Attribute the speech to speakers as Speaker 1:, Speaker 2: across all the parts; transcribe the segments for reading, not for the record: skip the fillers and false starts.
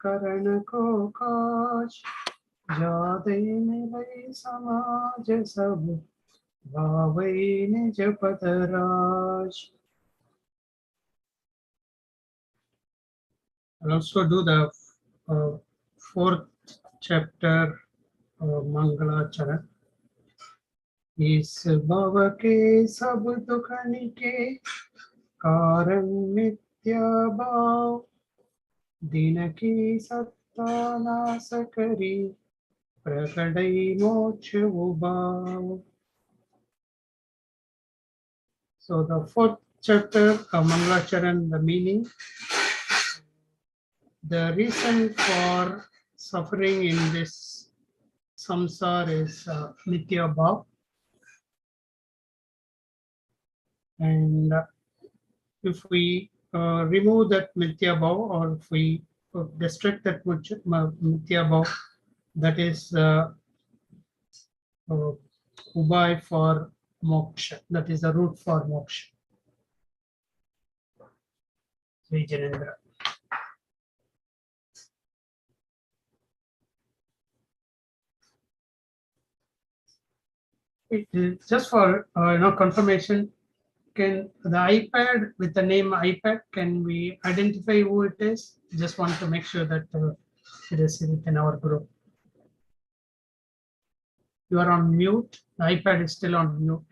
Speaker 1: करण को काज, जादे मिलई समाज सब, भावई निज पद राज. I'll also do the fourth chapter of Mangala Charan. इस भव के सब दुख निके कारण मिथ्या भाव, दिन की सत्ता नाश करी प्रकटई मोक्ष उभाव. So the fourth chapter of Mangala Charan, the meaning. The reason for suffering in this samsara is mithya bhav. And if we remove that mithya bhav, or if we destruct that mithya bhav, that is ubhay for moksha. That is the route for moksha. Sri Janendra. Just for confirmation, can the iPad with the name iPad, can we identify who it is? Just want to make sure that it is within our group. You are on mute. The iPad is still on mute.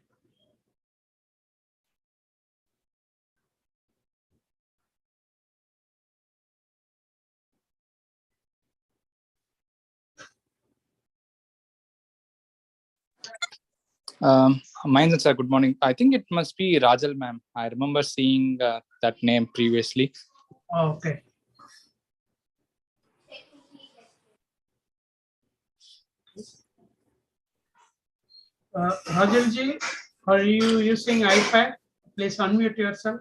Speaker 2: Mine, sir, good morning. I think it must be Rajal ma'am. I remember seeing that name previously.
Speaker 1: Oh, okay. Rajalji, are you using iPad? Please unmute yourself.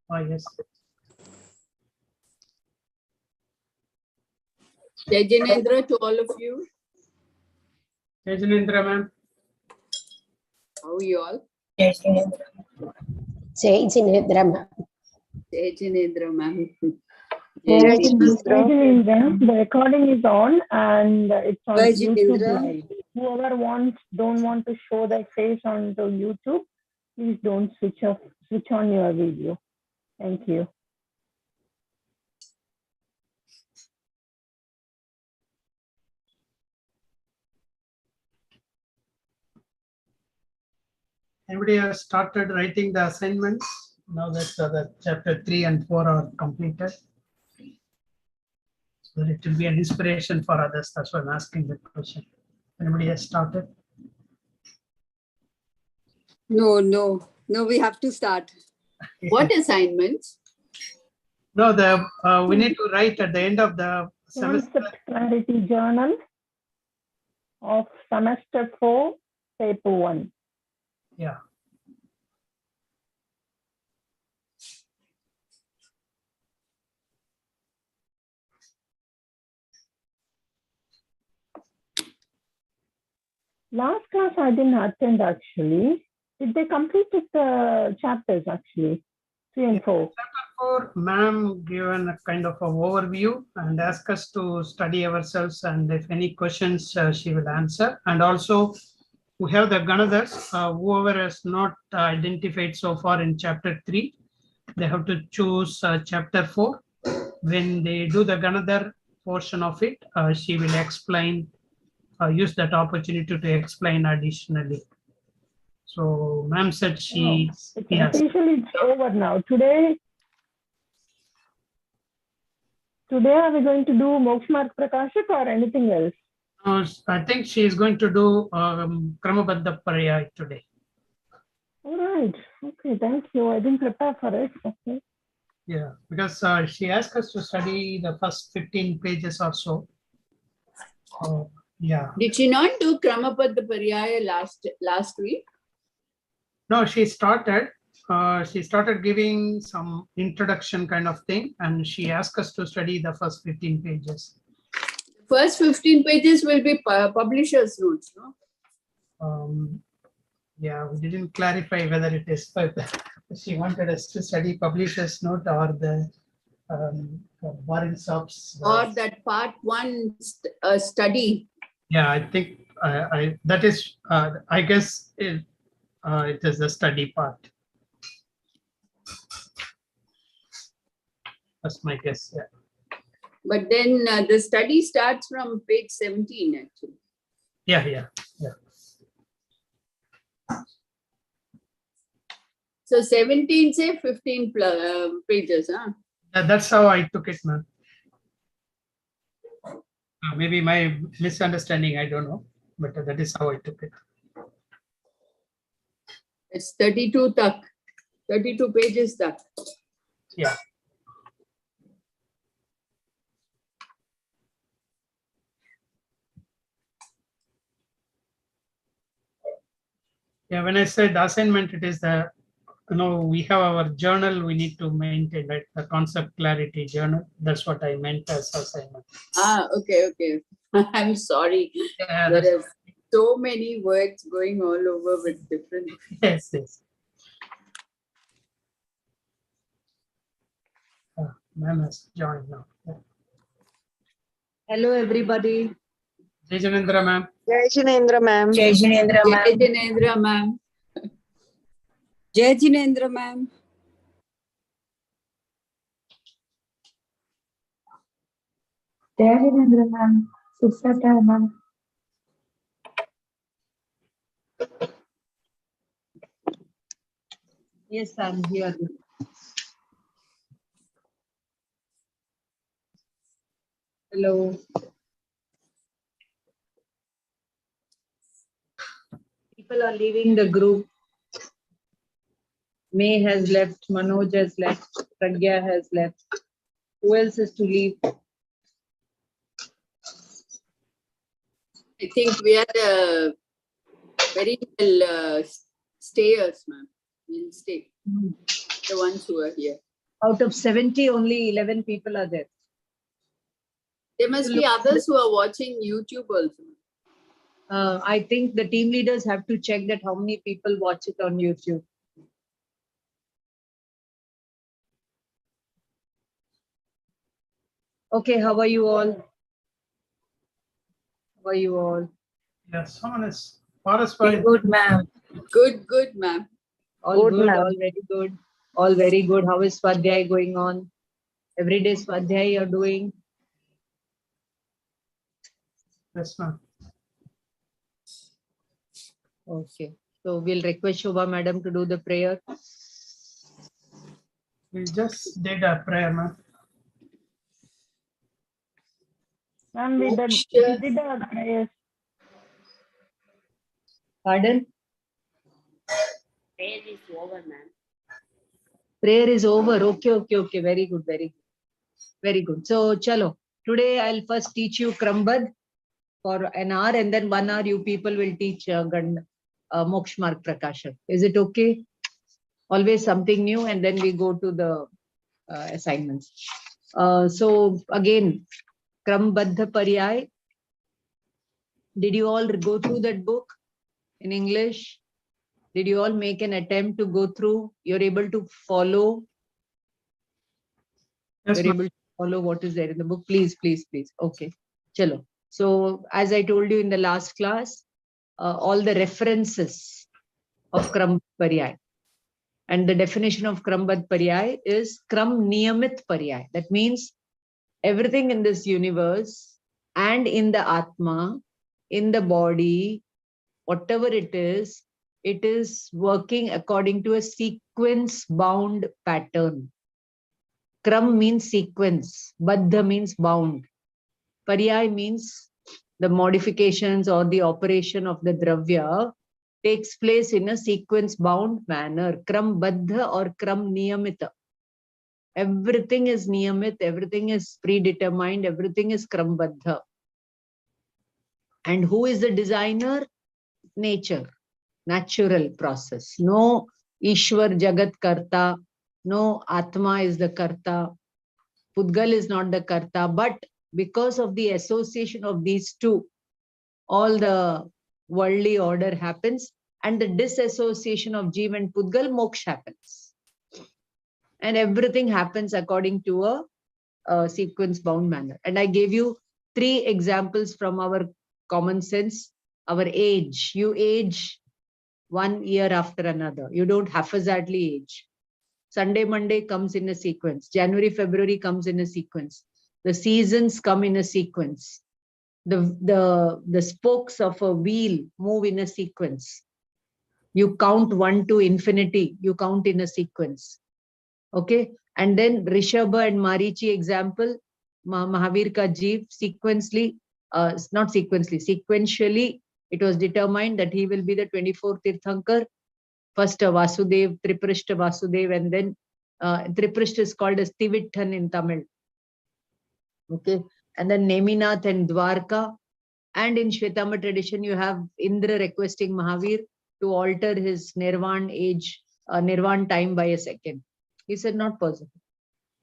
Speaker 1: Oh, yes.
Speaker 3: Jai Janendra to all of you.
Speaker 1: Jai Janendra, ma'am.
Speaker 3: How are you all?
Speaker 4: Jai Janendra, ma'am.
Speaker 3: Jai Janendra, ma'am.
Speaker 4: Jai
Speaker 5: Janendra, the recording is on and it's on
Speaker 3: Jai
Speaker 5: YouTube
Speaker 3: Janendra.
Speaker 5: live. Whoever don't want to show their face onto YouTube, please don't switch on your video. Thank you.
Speaker 1: Everybody has started writing the assignments. Now that the chapter 3 and 4 are completed. So it will be an inspiration for others. That's why I'm asking the question. Anybody has started?
Speaker 3: No, we have to start. What assignments?
Speaker 1: No, we need to write at the end of the semester.
Speaker 5: Concept Clarity Journal of Semester 4, Paper 1.
Speaker 1: Yeah.
Speaker 5: Last class I didn't attend actually. Did they complete the chapters actually? 3 and 4.
Speaker 1: Chapter 4, ma'am given a kind of an overview and ask us to study ourselves, and if any questions she will answer. And also we have the Ganadhars, whoever has not identified so far in chapter 3, they have to choose chapter 4. When they do the Ganadhar portion of it, she will explain, use that opportunity to explain additionally. So ma'am said she, yes.
Speaker 5: Officially it's over now. Today are we going to do Moksha Prakashak or anything else?
Speaker 1: I think she is going to do Kramabandha Pariyaya today.
Speaker 5: All right. Okay, thank you. I didn't prepare for it. Okay.
Speaker 1: Yeah, because she asked us to study the first 15 pages or so. Yeah.
Speaker 3: Did she not do Kramapada Pariyaya last week?
Speaker 1: No, she started. She started giving some introduction kind of thing, and she asked us to study the first 15 pages.
Speaker 3: First 15 pages will be publisher's notes, no?
Speaker 1: Yeah, we didn't clarify whether it is She wanted us to study publisher's note or the Warren Saab's.
Speaker 3: Or that part one study.
Speaker 1: Yeah, I think that is. I guess it is the study part. That's my guess. Yeah.
Speaker 3: But then the study starts from page 17 actually.
Speaker 1: Yeah.
Speaker 3: So 17 say 15 pages, huh?
Speaker 1: That's how I took it, ma'am. Maybe my misunderstanding, I don't know, but that is how I took it.
Speaker 3: It's 32 tak, 32 pages tak.
Speaker 1: Yeah. Yeah, when I said assignment, it is the, we have our journal we need to maintain, right? The concept clarity journal. That's what I meant as assignment.
Speaker 3: Okay. I'm sorry.
Speaker 1: Yeah,
Speaker 3: There are so many words going all over with different.
Speaker 1: yes. Ma'am has joined now. Yeah.
Speaker 6: Hello, everybody.
Speaker 1: Jai Janendra, ma'am.
Speaker 7: Jai Shinendra, ma'am.
Speaker 4: Jai Jinendra,
Speaker 3: Jai
Speaker 4: ma'am.
Speaker 3: Janendra, ma'am.
Speaker 6: Jai Jinendra, ma'am.
Speaker 4: Jai Jinendra, ma'am. Suprata, ma'am.
Speaker 6: Yes, I'm here. Hello. People are leaving the group. May has left, Manoj has left, Pragya has left. Who else is to leave?
Speaker 3: I think we are very well stayers, ma'am. We'll stay. The ones who are here.
Speaker 6: Out of 70, only 11 people are there.
Speaker 3: There must be others who are watching YouTube also.
Speaker 6: I think the team leaders have to check that how many people watch it on YouTube. Okay, how are you all? How are you all?
Speaker 1: Yes, someone is Paras by.
Speaker 4: Good, ma'am.
Speaker 3: Good, ma'am.
Speaker 6: All
Speaker 7: Good,
Speaker 6: good,
Speaker 7: ma'am.
Speaker 6: all very good. All very good. How is Swadhyay going on? Every day Swadhyay you're doing?
Speaker 1: Yes, ma'am.
Speaker 6: Okay. So we'll request Shobha madam to do the prayer.
Speaker 1: We just did a prayer, ma'am.
Speaker 5: Ma'am, we did our prayers.
Speaker 6: Pardon?
Speaker 3: Prayer is over, ma'am.
Speaker 6: Prayer is over. Okay. Very good. Very good. So chalo. Today I'll first teach you Krambad for an hour, and then 1 hour you people will teach Moksha Marg Prakashan. Is it okay? Always something new, and then we go to the assignments. So again, Krambadha Paryay. Did you all go through that book in English? Did you all make an attempt to go through? You're able to follow?
Speaker 1: Yes,
Speaker 6: You're
Speaker 1: ma'am.
Speaker 6: able to follow what is there in the book? Please. Okay. Chalo. So as I told you in the last class, all the references of Kram Paryay. And the definition of Krambad Paryay is Kram Niyamit Paryay. That means everything in this universe and in the Atma, in the body, whatever it is working according to a sequence-bound pattern. Kram means sequence, Baddha means bound. Paryay means the modifications or the operation of the Dravya takes place in a sequence-bound manner. Kram Baddha or Kram Niyamita. Everything is Niyamit, everything is predetermined, everything is Kram Baddha. And who is the designer? Nature, natural process. No Ishwar Jagat Karta, no Atma is the Karta, Pudgal is not the Karta, but because of the association of these two, all the worldly order happens, and the disassociation of Jeev and Pudgal, moksha happens. and everything happens according to a sequence bound manner. And I gave you 3 examples from our common sense. Our age, you age 1 year after another. You don't haphazardly age. Sunday, Monday comes in a sequence. January, February comes in a sequence. The seasons come in a sequence. The spokes of a wheel move in a sequence. You count 1 to infinity. You count in a sequence. Okay. And then Rishabha and Marichi example, Mahavir ka Jeev sequentially, sequentially, it was determined that he will be the 24th Tirthankar. First Vasudev, Triprishta Vasudev, and then Triprishta is called as Tivittan in Tamil. Okay. And then Neminath and Dwarka. And in Shvetamba tradition, you have Indra requesting Mahavir to alter his Nirvan age, Nirvan time by a second. He said, not possible.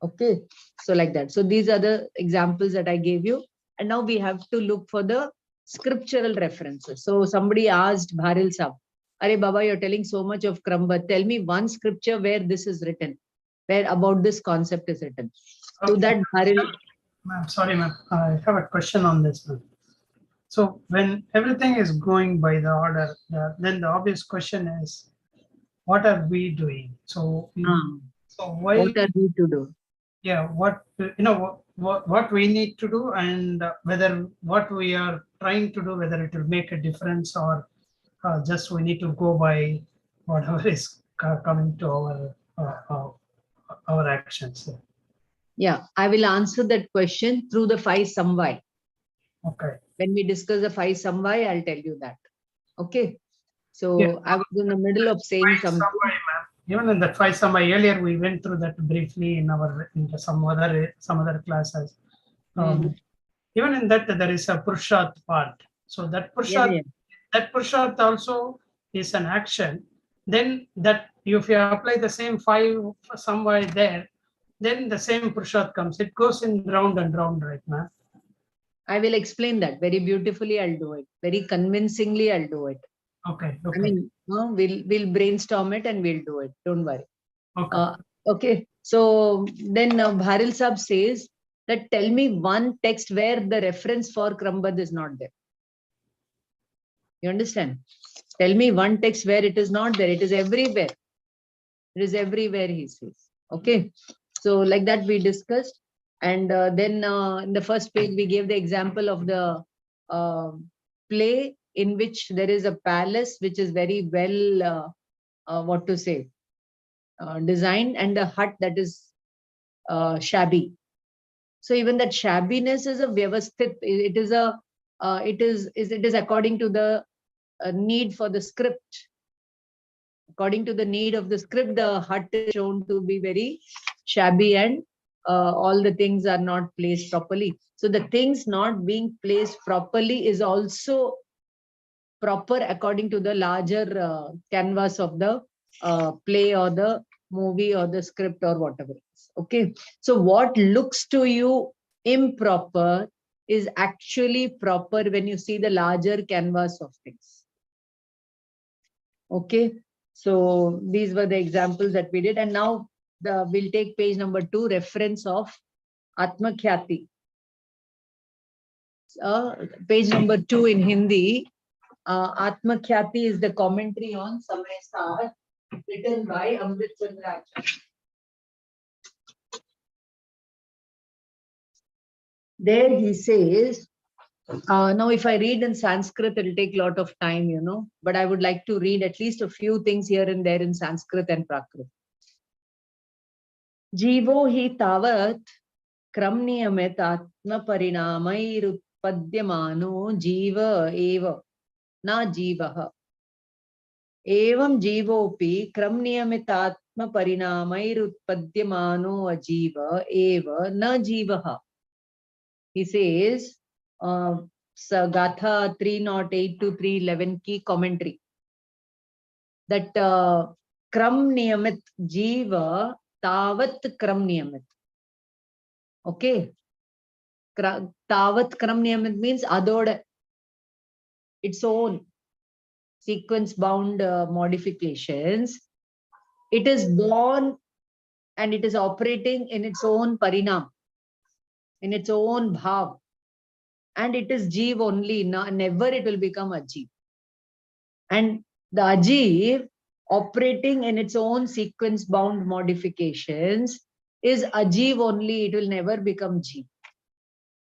Speaker 6: Okay. So like that. So these are the examples that I gave you. And now we have to look for the scriptural references. So somebody asked Bharil Sahab, Are Baba, you're telling so much of Kramba. Tell me one scripture where this is written, where about this concept is written. To that, Bharil.
Speaker 1: Ma'am, sorry, ma'am. I have a question on this, ma'am. So when everything is going by the order, then the obvious question is, what are we doing? So, so why?
Speaker 6: What are we to do?
Speaker 1: Yeah, what what we need to do, and whether what we are trying to do, whether it will make a difference, or just we need to go by whatever is coming to our actions.
Speaker 6: Yeah, I will answer that question through the 5 samvai.
Speaker 1: Okay.
Speaker 6: When we discuss the 5 samvai, I'll tell you that. Okay. So
Speaker 1: Yeah.
Speaker 6: I was in the middle of saying something.
Speaker 1: Even in that 5 samvai earlier, we went through that briefly in some other classes. Even in that, there is a Purusharth part. So that Purusharth, that Purusharth also is an action. Then that if you apply the same 5 samvai there, then the same Purusharth comes. It goes in round and round, right, ma'am?
Speaker 6: I will explain that very beautifully. I'll do it very convincingly. I'll do it.
Speaker 1: Okay. Okay.
Speaker 6: I mean, we'll brainstorm it and we'll do it. Don't worry.
Speaker 1: Okay.
Speaker 6: Okay. So then Bharil Sahab says that tell me one text where the reference for Krambad is not there. You understand? Tell me one text where it is not there. It is everywhere. It is everywhere, he says. Okay. So like that we discussed. And then in the first page, we gave the example of the play in which there is a palace, which is very well, designed, and a hut that is shabby. So even that shabbiness is a vyavasthit. It is according to the need for the script. According to the need of the script, the hut is shown to be very shabby and all the things are not placed properly. So the things not being placed properly is also proper according to the larger canvas of the play or the movie or the script or whatever it is. Okay. So what looks to you improper is actually proper when you see the larger canvas of things. Okay. So these were the examples that we did. And now we'll take page number 2, reference of Atma Khyati. Page number 2 in Hindi. Atma Khyati is the commentary on Samay Sar, written by Amrit Chandra. There he says, now if I read in Sanskrit, it will take a lot of time, but I would like to read at least a few things here and there in Sanskrit and Prakrit. Jivo hi tavat kramniyamit atma parinamairutpadyamano jiva eva na jivaha. Evam jivopi kramniyamitatma parinamairutpadyamano ajiva eva na jivaha. He says, Gatha 308 to 311 key commentary, that kram niyamit jiva tavat kram niyamit. Okay. Tavat kram niyamit means adod, its own sequence bound modifications. It is born and it is operating in its own parinam, in its own bhav. And it is Jeev only, never it will become Ajeev. And the Ajeev operating in its own sequence bound modifications is Ajeev only, it will never become Jeev.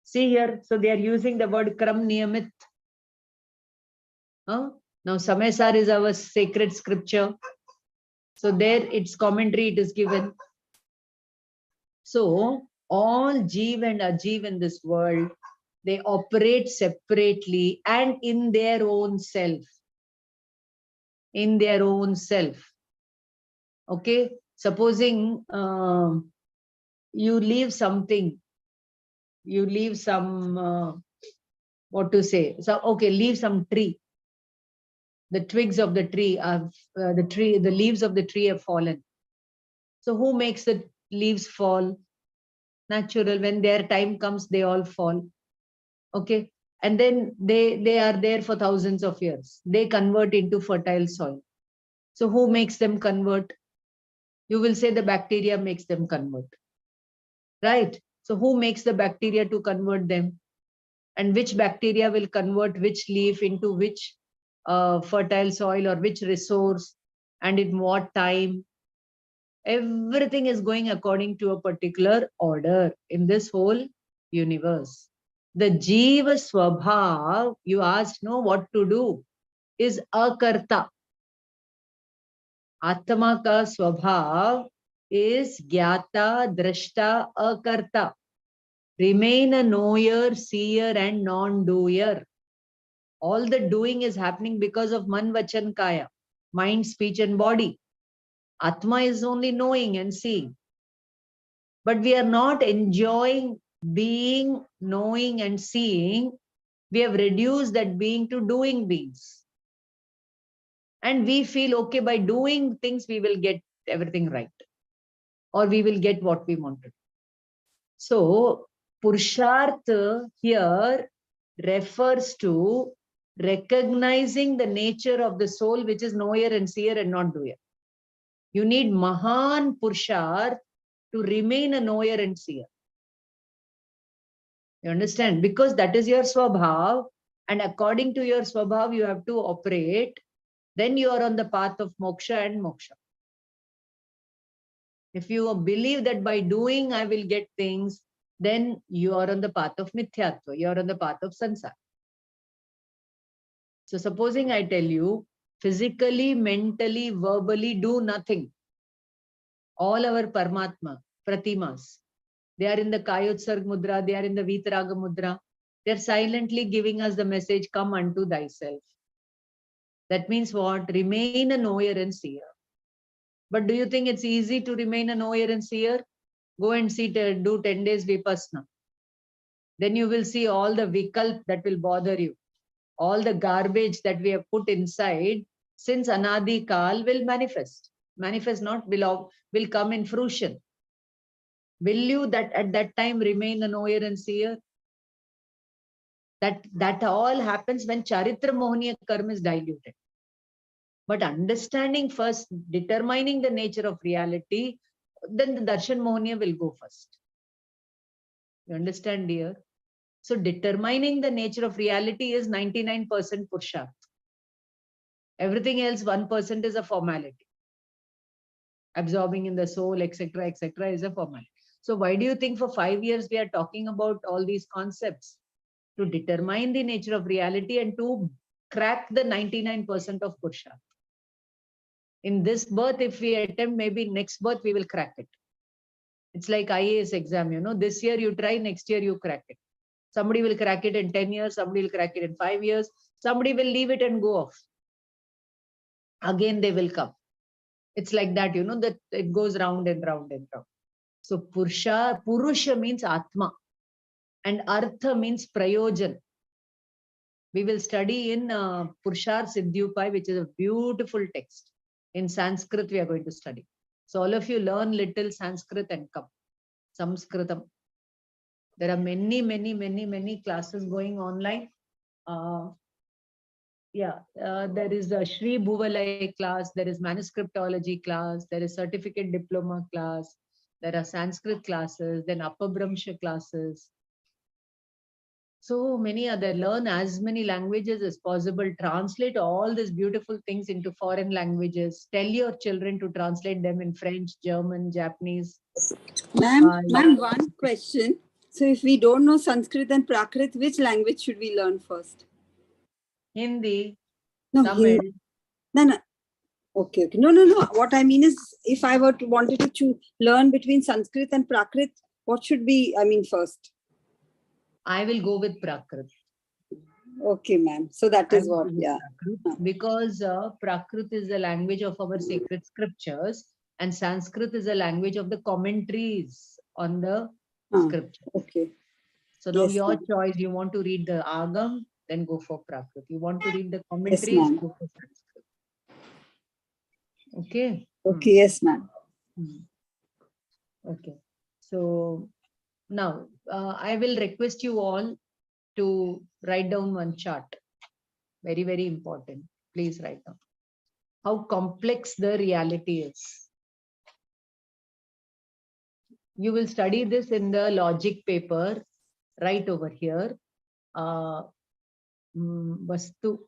Speaker 6: See here, so they are using the word Kram Niyamit. Now Samesar is our sacred scripture. So there its commentary it is given. So all Jeev and Ajeev in this world, they operate separately and in their own self. In their own self. Okay, supposing you leave something, you leave some, what to say? So, okay, leave some tree. The twigs of the tree have, the leaves of the tree have fallen. So who makes the leaves fall? Natural. When their time comes, they all fall. Okay. And then they are there for thousands of years. They convert into fertile soil. So who makes them convert? You will say the bacteria makes them convert. Right? So who makes the bacteria to convert them? And which bacteria will convert which leaf into which fertile soil or which resource and in what time? Everything is going according to a particular order in this whole universe. The Jiva Swabhav, you asked, no, what to do, is akarta. Atma ka Swabhav is Gyata, Drashta, Akarta. Remain a knower, seer, and non-doer. All the doing is happening because of Man, Vachan, Kaya, mind, speech, and body. Atma is only knowing and seeing. But we are not enjoying being, knowing, and seeing. We have reduced that being to doing beings. And we feel, okay, by doing things, we will get everything right. Or we will get what we wanted. So, Purushartha here refers to recognizing the nature of the soul, which is knower and seer and not doer. You need Mahan Purushartha to remain a knower and seer. You understand? Because that is your Swabhav, and according to your Swabhav, you have to operate. Then you are on the path of moksha and moksha. If you believe that by doing I will get things, then you are on the path of mithyatva. You are on the path of sansara. So supposing I tell you, physically, mentally, verbally, do nothing. All our Paramatma, Pratimas, they are in the Kayotsarg Mudra, they are in the Vitaraga Mudra. They are silently giving us the message, come unto thyself. That means what? Remain a knower and seer. But do you think it's easy to remain a knower and seer? Go and do 10 days Vipassana. Then you will see all the vikalp that will bother you. All the garbage that we have put inside since Anadi Kal will manifest. Manifest not will come in fruition. Will you that at that time remain a knower and seer? That all happens when Charitra Mohaniya Karma is diluted. But understanding first, determining the nature of reality, then the Darshan Mohaniya will go first. You understand, dear? So determining the nature of reality is 99% Purushartha. Everything else, 1% is a formality. Absorbing in the soul, etc., is a formality. So why do you think for 5 years we are talking about all these concepts? To determine the nature of reality and to crack the 99% of Purushartha. In this birth, if we attempt, maybe next birth we will crack it. It's like IAS exam, you know, this year you try, next year you crack it. Somebody will crack it in 10 years, somebody will crack it in 5 years, somebody will leave it and go off. Again, they will come. It's like that, you know, that it goes round and round and round. So Purusha means Atma and Artha means Prayojan. We will study in Purushar Siddhyupai, which is a beautiful text. In Sanskrit, we are going to study. So all of you learn little Sanskrit and come. Sanskritam. There are many classes going online. There is a Shri Bhuvalai class, there is manuscriptology class, there is certificate diploma class, There are Sanskrit classes, then Apabhramsha classes. So many other, learn as many languages as possible, translate all these beautiful things into foreign languages, tell your children to translate them in French, German, Japanese.
Speaker 3: Ma'am, one question. So if we don't know Sanskrit and Prakrit, which language should we learn first?
Speaker 6: Hindi,
Speaker 3: No,
Speaker 6: Tamil.
Speaker 3: No. Okay. No. What I mean is, if I wanted to learn between Sanskrit and Prakrit, what should be, first?
Speaker 6: I will go with Prakrit.
Speaker 3: Okay, ma'am. So that is what, yeah.
Speaker 6: Prakrit, because Prakrit is the language of our sacred scriptures, and Sanskrit is the language of the commentaries on the scripture.
Speaker 3: Okay.
Speaker 6: So now
Speaker 3: Yes,
Speaker 6: your
Speaker 3: ma'am.
Speaker 6: choice. You want to read the Agam, then go for Prakrit. You want to read the commentaries,
Speaker 3: ma'am.
Speaker 6: go for Sanskrit. Okay.
Speaker 3: Okay, yes, ma'am.
Speaker 6: Okay. So now I will request you all to write down one chart. Very, very important. Please write down how complex the reality is. You will study this in the logic paper right over here. Vastu.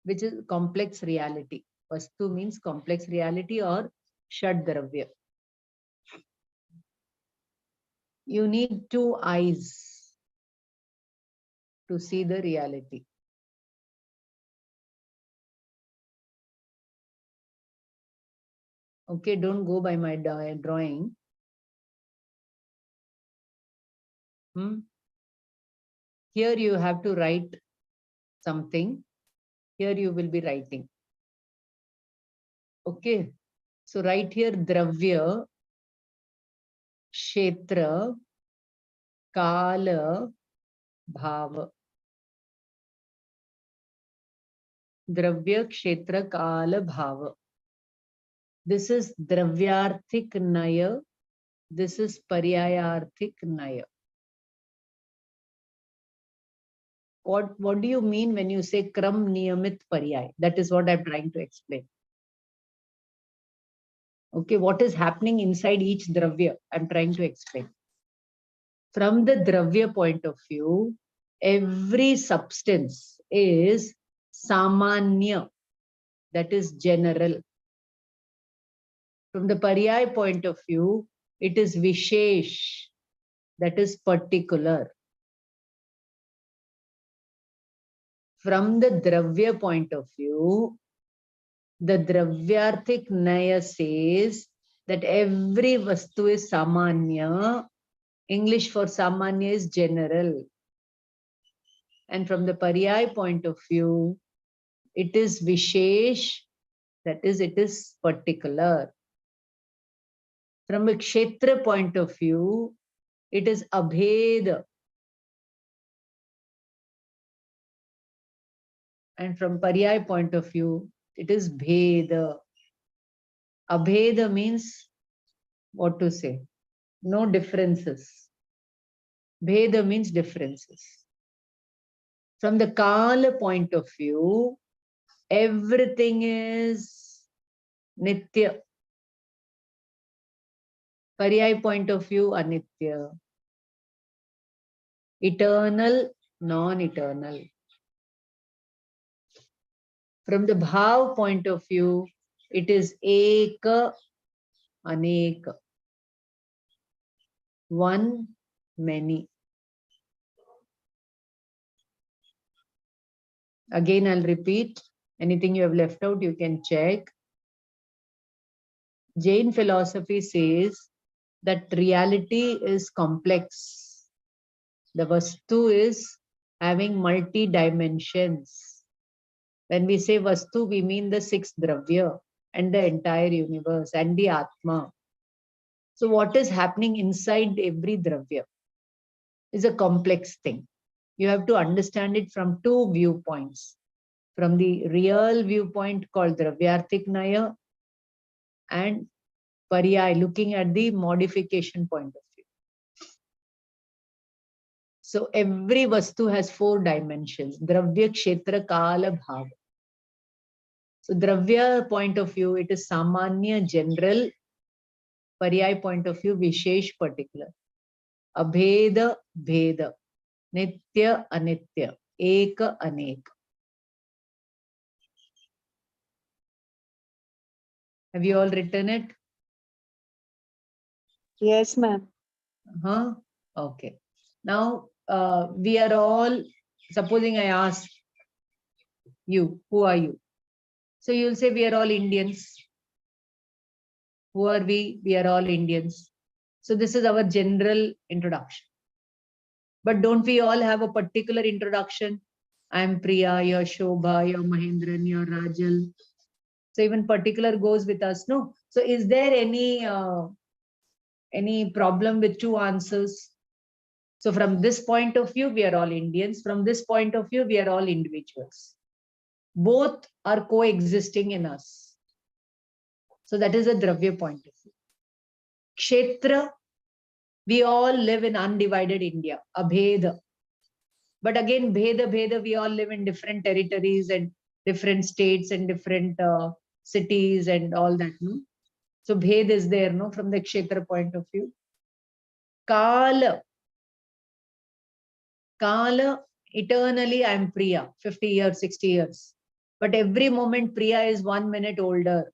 Speaker 6: Which is complex reality. Vastu means complex reality or Shad Dravya. You need 2 eyes to see the reality. Okay, don't go by my drawing. Here you have to write something. Here you will be writing. Okay, so write here Dravya, Kshetra, Kala, Bhava. Dravya, Kshetra, Kala, Bhava. This is Dravyarthik Naya. This is Paryayarthik Naya. What do you mean when you say Kram Niyamit Paryay? That is what I'm trying to explain. Okay, what is happening inside each Dravya? I'm trying to explain. From the Dravya point of view, every substance is Samanya, that is general. From the Paryay point of view, it is Vishesh, that is particular. From the Dravya point of view, the Dravyarthik Naya says that every Vastu is Samanya. English for Samanya is general. And from the Paryay point of view, it is Vishesh, that is, it is particular. From a Kshetra point of view, it is Abheda. And from Paryay point of view, it is Bheda. Abheda means what to say? No differences. Bheda means differences. From the Kala point of view, everything is Nitya. Paryay point of view, Anitya. Eternal, non-eternal. From the Bhav point of view, it is Eka, Aneka. One, many. Again, I'll repeat. Anything you have left out, you can check. Jain philosophy says that reality is complex. The Vastu is having multi-dimensions. When we say Vastu, we mean the 6 Dravya and the entire universe and the Atma. So what is happening inside every Dravya is a complex thing. You have to understand it from 2 viewpoints. From the real viewpoint called Dravyarthik Naya and Paryay, looking at the modification point of view. So every vastu has 4 dimensions. Dravya, Kshetra, Kala, Bhava. So Dravya point of view, it is Samanya, general. Paryay point of view, Vishesh, particular. Abheda, Bheda. Nitya, Anitya. Eka, Anek. Have you all written it?
Speaker 7: Yes, ma'am.
Speaker 6: Okay. Now, we are all, supposing I ask you, who are you? So you'll say we are all Indians. Who are we? We are all Indians. So this is our general introduction. But don't we all have a particular introduction? I'm Priya, you're Shobha, you're Mahendran, you're Rajal. So even particular goes with us, no? So is there any problem with 2 answers? So from this point of view, we are all Indians. From this point of view, we are all individuals. Both are coexisting in us. So that is a Dravya point of view. Kshetra, we all live in undivided India, Abheda. But again, Bheda, we all live in different territories and different states and different cities and all that. No? So Bhed is there, no, from the Kshetra point of view. Kala, eternally I'm Priya, 50 years, 60 years. But every moment Priya is 1 minute older.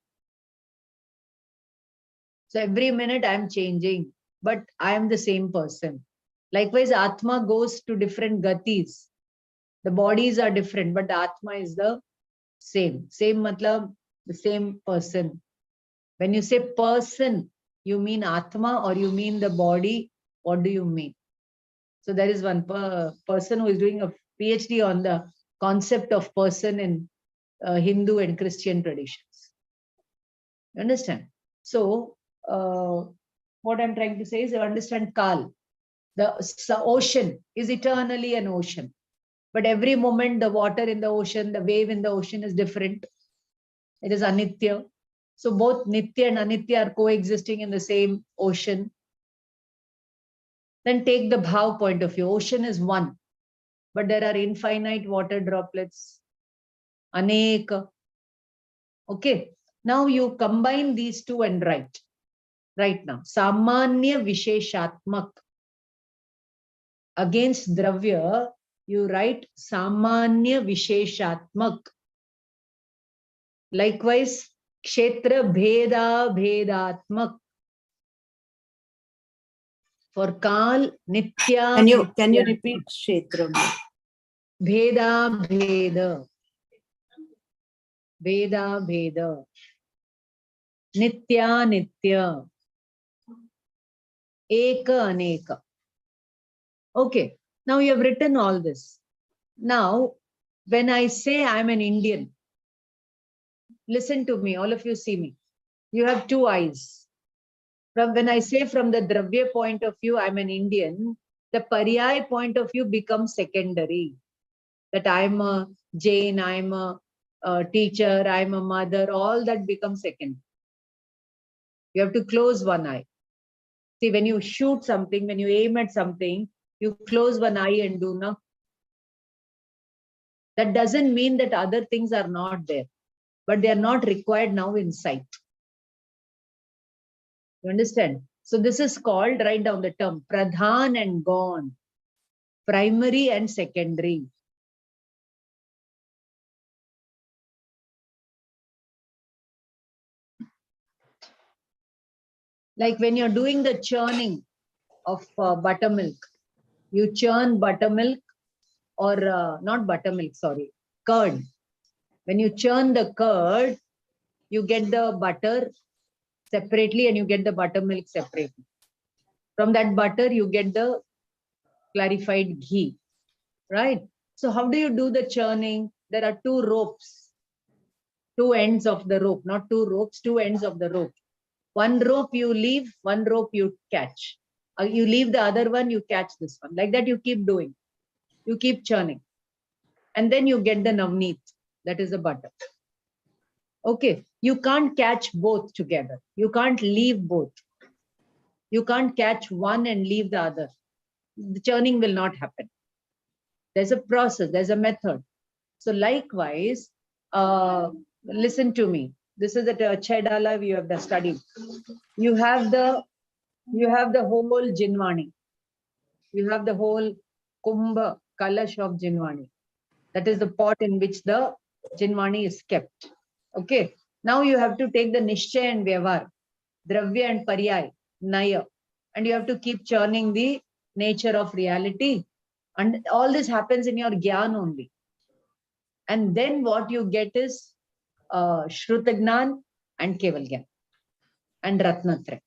Speaker 6: So every minute I'm changing, but I am the same person. Likewise, Atma goes to different gatis. The bodies are different, but the Atma is the same. Same matlab, the same person. When you say person, you mean Atma or you mean the body? What do you mean? So there is one person who is doing a PhD on the concept of person in Hindu and Christian traditions. You understand? So what I'm trying to say is, I understand Kal. The ocean is eternally an ocean. But every moment, the water in the ocean, the wave in the ocean is different. It is Anitya. So both Nitya and Anitya are coexisting in the same ocean. Then take the Bhav point of view. Ocean is one, but there are infinite water droplets. Aneka. Okay. Now you combine these two and write. Right now. Samanya Visheshatmak. Against Dravya, you write Samanya Visheshatmak. Likewise, Kshetra Bheda Bhedatmak. For Kal, Nitya.
Speaker 3: Can you repeat Kshetra?
Speaker 6: Bheda Bheda. Bheda Bheda. Nitya Nitya. Eka Aneka. Okay. Now you have written all this. Now, when I say I'm an Indian, listen to me, all of you see me. You have 2 eyes. When I say from the Dravya point of view, I'm an Indian, the Paryay point of view becomes secondary. That I'm a Jain, I'm a teacher, I'm a mother, all that becomes second. You have to close one eye. See, when you shoot something, when you aim at something, you close one eye and do no. That doesn't mean that other things are not there, but they are not required now in sight. You understand? So this is called, write down the term, Pradhan and Gaun, primary and secondary. Like when you're doing the churning of buttermilk, you churn buttermilk or not buttermilk, sorry, curd. When you churn the curd, you get the butter separately and you get the buttermilk separately. From that butter, you get the clarified ghee, right? So how do you do the churning? There are 2 ropes, 2 ends of the rope, not 2 ropes, 2 ends of the rope. One rope you leave, one rope you catch. You leave the other one, you catch this one. Like that you keep doing. You keep churning. And then you get the navneet, that is the butter. Okay, you can't catch both together. You can't leave both. You can't catch one and leave the other. the churning will not happen. There's a process, there's a method. So likewise, listen to me. This is the Chaidala you have studied. You have the whole Jinvani. You have the whole Kumbha Kalash of Jinvani. That is the pot in which the Jinvani is kept. Okay. Now you have to take the Nishchay and Vyavar, Dravya and Paryay, Naya, and you have to keep churning the nature of reality. And all this happens in your Gyan only. And then what you get is Shrutagnan and Keval Gyan and Ratnatra.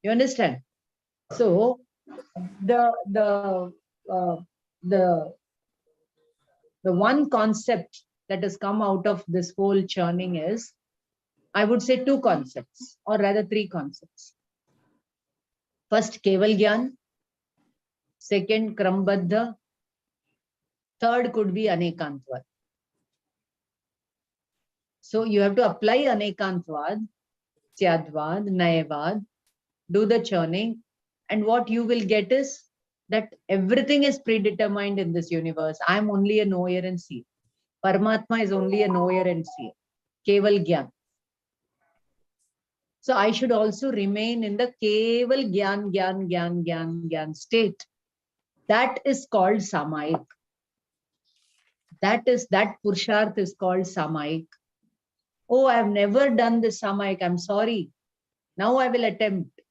Speaker 6: You understand? So the one concept that has come out of this whole churning is, I would say, two concepts, or rather three concepts. First, Keval Gyan. Second, Krambadha. Third could be Anekantvad. So you have to apply Anekantvad, Syadvad, Nayavad, do the churning, and what you will get is that everything is predetermined in this universe. I am only a knower and seer. Paramatma is only a knower and seer. Keval Gyan. So I should also remain in the Keval Gyan state. That is called Samayik. That Purusharth is called Samayik. Oh, I have never done this Samayik. I'm sorry. Now I will attempt.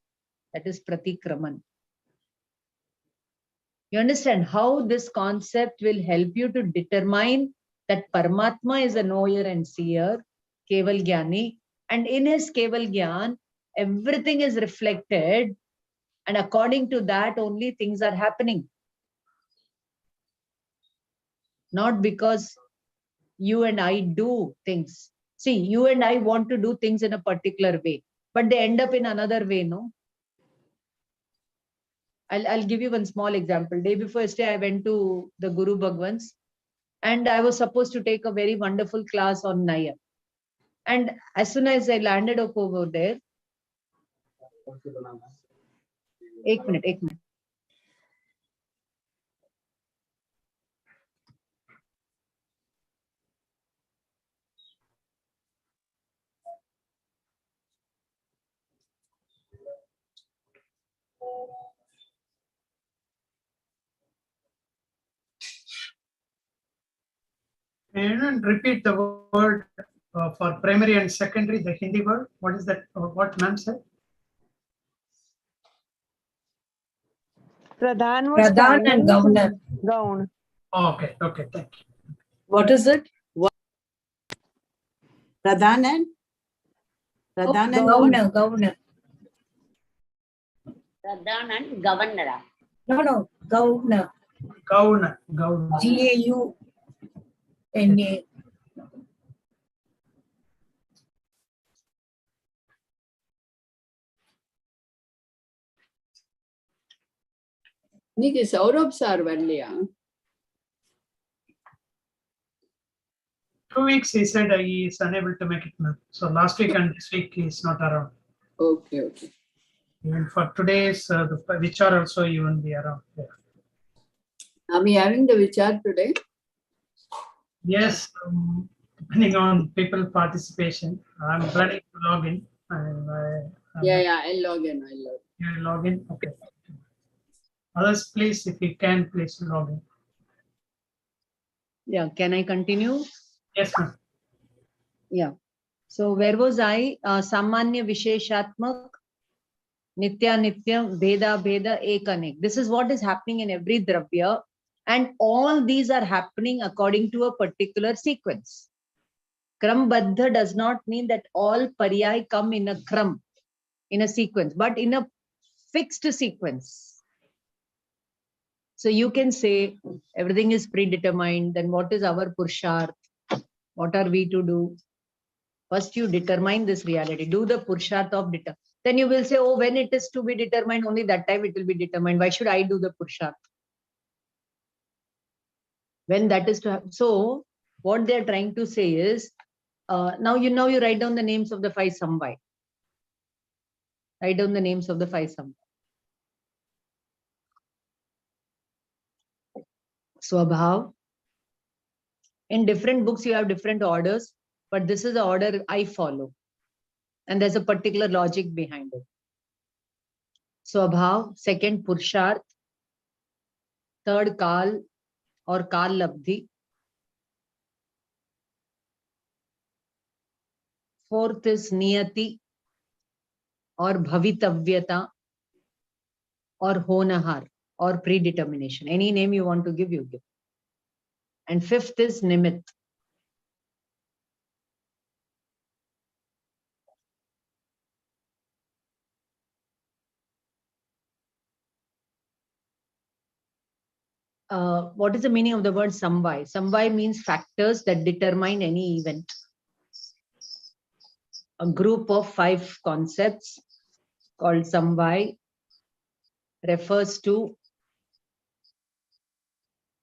Speaker 6: That is Pratikraman. You understand how this concept will help you to determine that Paramatma is a knower and seer, Keval Gyani, and in his Keval Gyan, everything is reflected, and according to that only things are happening. Not because you and I do things. See, you and I want to do things in a particular way, but they end up in another way, no? I'll give you one small example. Day before yesterday, I went to the Guru Bhagwan's, and I was supposed to take a very wonderful class on Naya. And as soon as I landed up over there, एक minute.
Speaker 1: Can you repeat the word for primary and secondary, the Hindi word? What is that? What ma'am said?
Speaker 5: Pradhan was
Speaker 7: Pradhan and
Speaker 5: standing.
Speaker 7: Governor.
Speaker 5: Gown.
Speaker 1: Oh, okay, thank you.
Speaker 7: What is it?
Speaker 8: Pradhan and
Speaker 7: Governor.
Speaker 8: Governor.
Speaker 9: Pradhan and Governor.
Speaker 7: No, Governor.
Speaker 1: Gauna.
Speaker 7: Gauna.
Speaker 8: Niki Saurabh sir varliya.
Speaker 1: 2 weeks he said he is unable to make it, ma'am. So last week and this week he is not around.
Speaker 8: Okay.
Speaker 1: Even for today's the Vichar also you won't be around. Yeah.
Speaker 8: Are we having the Vichar today?
Speaker 1: Yes, depending on people participation, I'm planning to log in. And
Speaker 8: I'll log in.
Speaker 1: you log in. Okay. Others, please, if you can, please log in.
Speaker 6: Yeah, can I continue?
Speaker 1: Yes, ma'am.
Speaker 6: Yeah. So where was I? Samanya Visheshatmak, Nitya Nitya, Bheda Bheda, Ekanek. This is what is happening in every Dravya. And all these are happening according to a particular sequence. Krambadha does not mean that all Paryay come in a Kram, in a sequence, but in a fixed sequence. So you can say everything is predetermined. Then what is our Purusharth? What are we to do? First, you determine this reality. Do the Purusharth of determine. Then you will say, oh, when it is to be determined, only that time it will be determined. Why should I do the Purusharth? When that is to happen. So what they are trying to say is, now you write down the names of the 5 Samvai. Write down the names of the 5 Samvai. Swabhav. In different books, you have different orders, but this is the order I follow. And there's a particular logic behind it. Swabhav, second Purusharth, third Kal or Kal Labdhi, fourth is Niyati or Bhavitavyata or Honahar or predetermination. Any name you want to give, you give. And fifth is Nimit. What is the meaning of the word Samvai? Samvai means factors that determine any event. A group of 5 concepts called Samvai refers to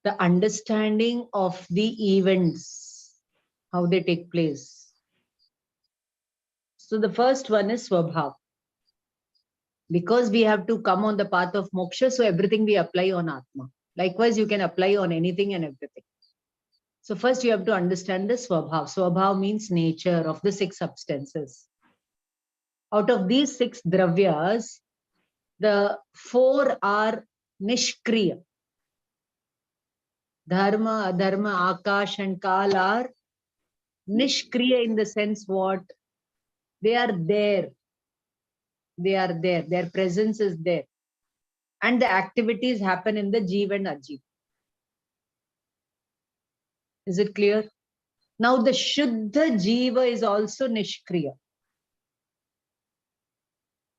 Speaker 6: the understanding of the events, how they take place. So the first one is Swabhav. Because we have to come on the path of moksha, so everything we apply on Atma. Likewise, you can apply on anything and everything. So first you have to understand the Swabhav. Swabhav means nature of the 6 substances. Out of these 6 dravyas, the 4 are Nishkriya. Dharma, Adharma, Akash and Kal are Nishkriya in the sense what? They are there. They are there. Their presence is there. And the activities happen in the Jeev and Ajeev. Is it clear? Now the Shuddha Jiva is also Nishkriya.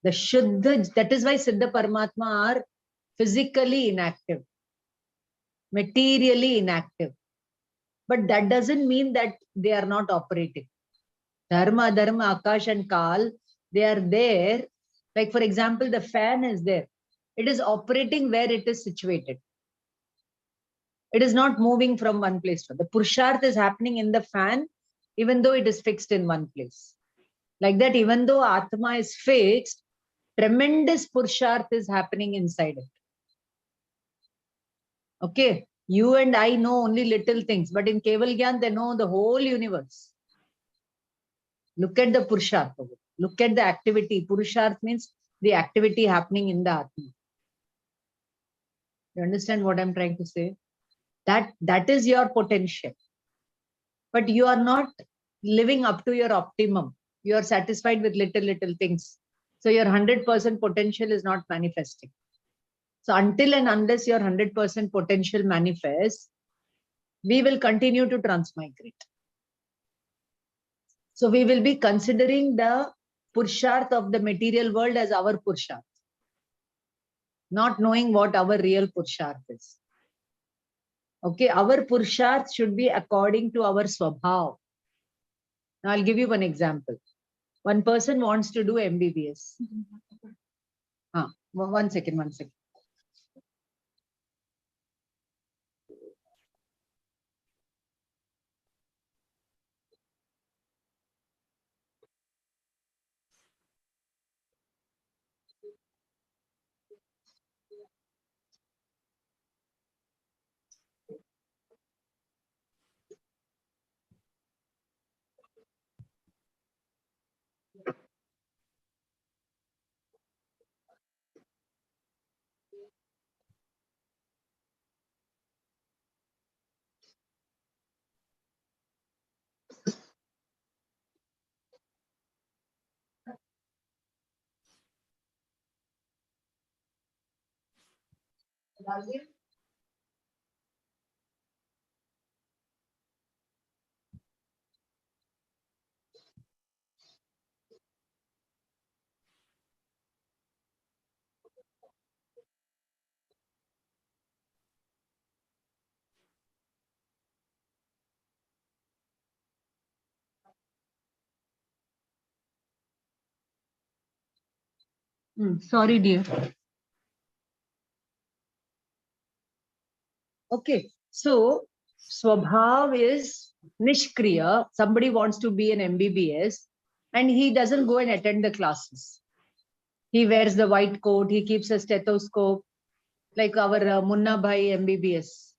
Speaker 6: The Shuddha, that is why Siddha Paramatma are physically inactive, materially inactive. But that doesn't mean that they are not operating. Dharma, Dharma, Akash and Kal, they are there. Like for example, the fan is there. It is operating where it is situated. It is not moving from one place to another. The Purusharth is happening in the fan, even though it is fixed in one place. Like that, even though Atma is fixed, tremendous Purusharth is happening inside it. Okay, you and I know only little things, but in Keval Gyan, they know the whole universe. Look at the Purusharth. Look at the activity. Purusharth means the activity happening in the Atma. You understand what I'm trying to say? That is your potential. But you are not living up to your optimum. You are satisfied with little things. So your 100% potential is not manifesting. So until and unless your 100% potential manifests, we will continue to transmigrate. So we will be considering the Purusharth of the material world as our Purusharth, not knowing what our real Purusharth is. Okay, our Purusharth should be according to our Swabhav. Now I'll give you one example. One person wants to do MBBS. One second. Sorry, dear. Okay, so Swabhav is Nishkriya. Somebody wants to be an MBBS and he doesn't go and attend the classes. He wears the white coat, he keeps a stethoscope, like our Munna Bhai MBBS.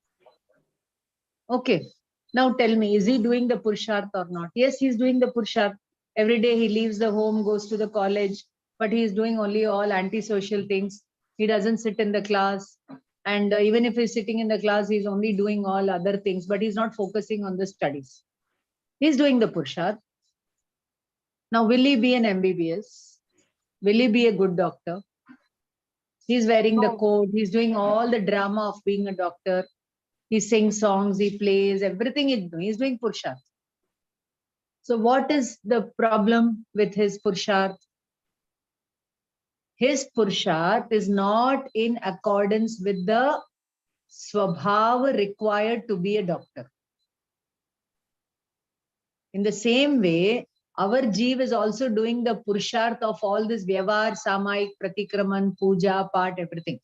Speaker 6: Okay. Now tell me, is he doing the Purusharth or not? Yes, he's doing the Purusharth. Every day he leaves the home, goes to the college, but he is doing only all antisocial things. He doesn't sit in the class. And even if he's sitting in the class, he's only doing all other things, but he's not focusing on the studies. He's doing the Purusharth. Now, will he be an MBBS? Will he be a good doctor? He's wearing the coat. He's doing all the drama of being a doctor. He sings songs, he plays, everything he's doing. He's doing Purusharth. So what is the problem with his Purusharth? His Purusharth is not in accordance with the Swabhava required to be a doctor. In the same way, our Jeev is also doing the Purusharth of all this Vyavar, Samaik, Pratikraman, Puja, Part, everything.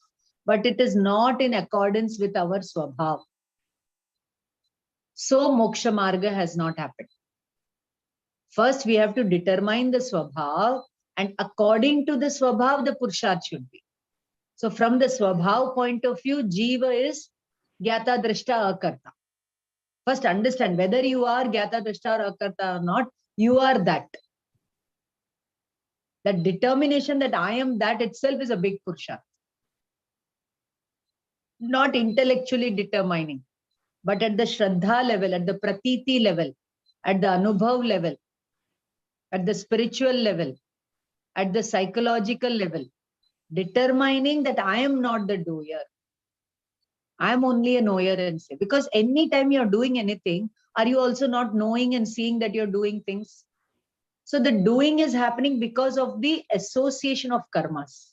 Speaker 6: But it is not in accordance with our Swabhav. So Moksha Marga has not happened. First, we have to determine the Swabhav, and according to the Swabhav, the Purusharth should be. So from the Swabhav point of view, Jiva is Gyata, Drashta, Akarta. First, understand whether you are Gyata, Drashta or Akarta or not, you are that. That determination that I am that itself is a big Purusharth. Not intellectually determining, but at the Shraddha level, at the Pratiti level, at the Anubhav level, at the spiritual level, at the psychological level, determining that I am not the doer. I am only a knower and say. Because anytime you're doing anything, are you also not knowing and seeing that you're doing things? So the doing is happening because of the association of karmas.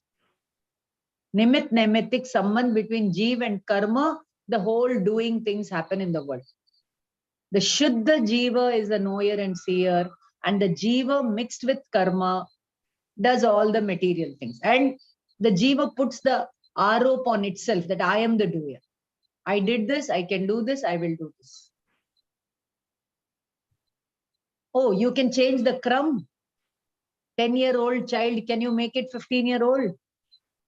Speaker 6: Nimit nemitic sambandh between Jeev and karma, the whole doing things happen in the world. The Shuddha Jiva is the knower and seer, and the Jiva mixed with karma does all the material things. And the Jiva puts the arop on itself that I am the doer. I did this, I can do this, I will do this. Oh, you can change the crumb. 10-year-old child, can you make it 15-year-old?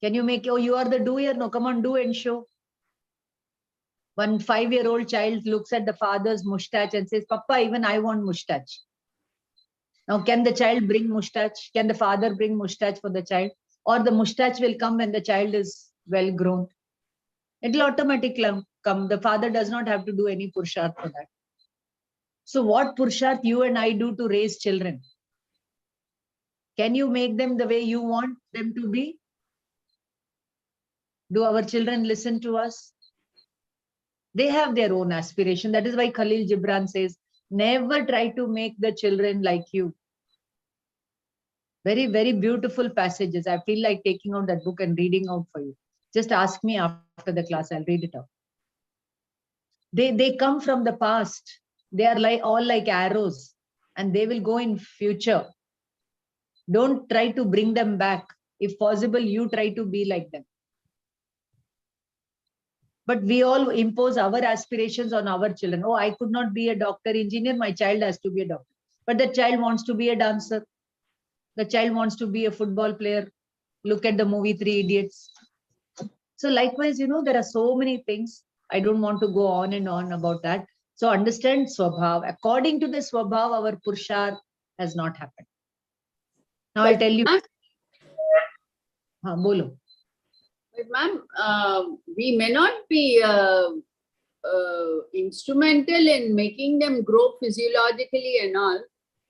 Speaker 6: Can you make, oh, you are the doer? No, come on, do and show. One 5-year-old child looks at the father's mustache and says, Papa, even I want mustache. Now, can the child bring mustache? Can the father bring mustache for the child? Or the mustache will come when the child is well grown. It will automatically come. The father does not have to do any Purusharth for that. So what Purusharth you and I do to raise children? Can you make them the way you want them to be? Do our children listen to us? They have their own aspiration. That is why Khalil Gibran says, never try to make the children like you. Very, very beautiful passages. I feel like taking out that book and reading out for you. Just ask me after the class, I'll read it out. They come from the past. They are like all like arrows, and they will go in future. Don't try to bring them back. If possible, you try to be like them. But we all impose our aspirations on our children. Oh, I could not be a doctor, engineer. My child has to be a doctor. But the child wants to be a dancer. The child wants to be a football player. Look at the movie 3 Idiots. So likewise, there are so many things. I don't want to go on and on about that. So understand Swabhav. According to the Swabhav, our Purusharth has not happened. Now I'll tell you. Bolo.
Speaker 8: But ma'am, we may not be instrumental in making them grow physiologically and all,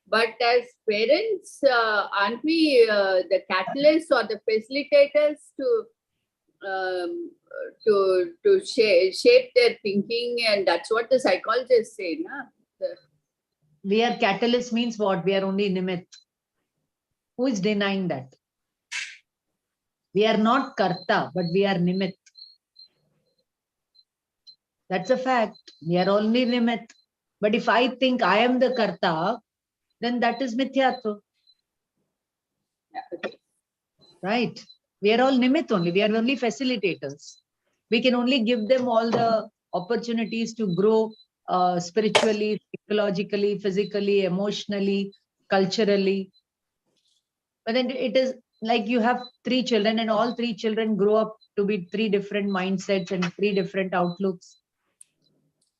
Speaker 8: but as parents, aren't we the catalysts or the facilitators to shape their thinking? And that's what the psychologists say, na?
Speaker 6: We are catalyst means what? We are only nimit. Who is denying that? We are not karta, but we are nimit. That's a fact. We are only nimit. But if I think I am the karta, then that is mithyatva. Right? We are all nimit only. We are only facilitators. We can only give them all the opportunities to grow spiritually, psychologically, physically, emotionally, culturally. But then it is like you have 3 children and all 3 children grow up to be 3 different mindsets and 3 different outlooks.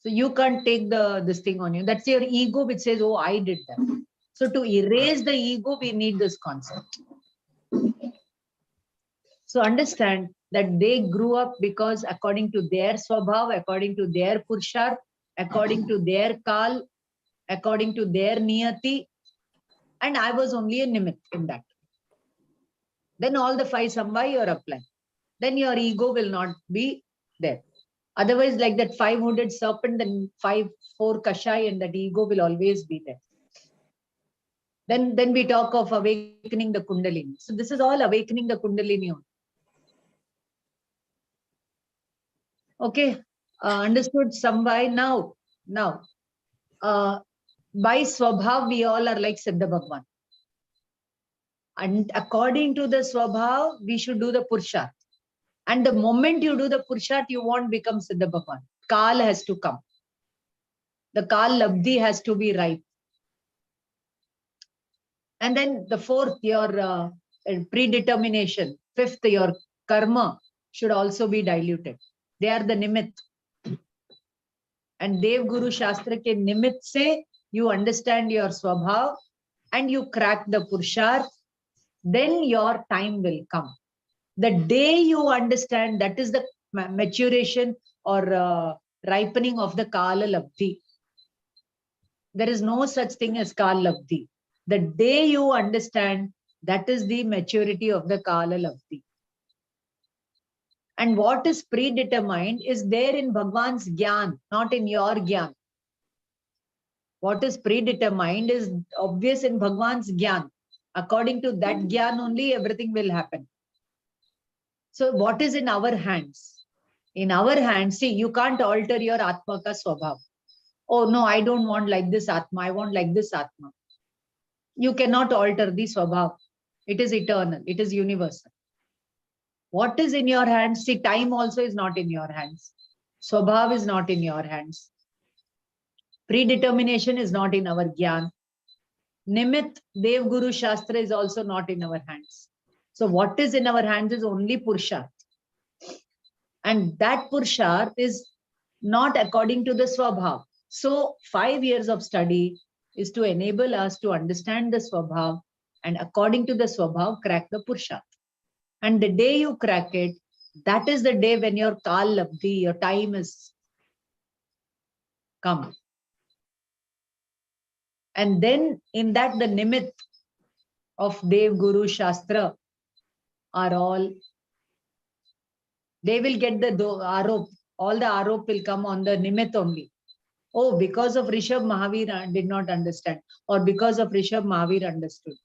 Speaker 6: So you can't take this thing on you. That's your ego which says, oh, I did that. So to erase the ego, we need this concept. So understand that they grew up because according to their swabhav, according to their purusharth, according to their kal, according to their niyati, and I was only a nimit in that. Then all the 5 samvai you're applying. Then your ego will not be there. Otherwise, like that 5-hooded serpent, then 4 kashai, and that ego will always be there. Then we talk of awakening the Kundalini. So this is all awakening the Kundalini. Okay, understood samvai now. Now, by swabhav, we all are like Siddha Bhagwan. And according to the swabhav, we should do the purusharth. And the moment you do the purusharth, you won't become Siddha Bhagwan. Kal has to come. The Kal Labdhi has to be ripe. And then the 4th, your predetermination. 5th, your karma should also be diluted. They are the nimit. And Dev Guru Shastra ke nimit se you understand your swabhav and you crack the purusharth, then your time will come. The day you understand, that is the maturation or ripening of the Kala Labdhi. There is no such thing as Kala Labdhi. The day you understand, that is the maturity of the Kala Labdhi. And what is predetermined is there in Bhagwan's Gyan, not in your Gyan. What is predetermined is obvious in Bhagwan's Gyan. According to that Gyan only, everything will happen. So what is in our hands? In our hands, see, you can't alter your Atma ka swabhav. Oh no, I don't want like this Atma, I want like this Atma. You cannot alter the swabhav. It is eternal, it is universal. What is in your hands? See, time also is not in your hands. Swabhav is not in your hands. Predetermination is not in our Gyan. Nimit, Dev Guru Shastra is also not in our hands. So what is in our hands is only Purusharth. And that Purusharth is not according to the Swabhav. So 5 years of study is to enable us to understand the Swabhav and according to the Swabhav, crack the Purusharth. And the day you crack it, that is the day when your Kal Labdhi, your time is come. And then in that the nimit of Dev Guru Shastra are all, they will get the arop, all the arop will come on the nimit only. Oh, because of Rishabh, Mahavir did not understand, or because of Rishabh, Mahavir understood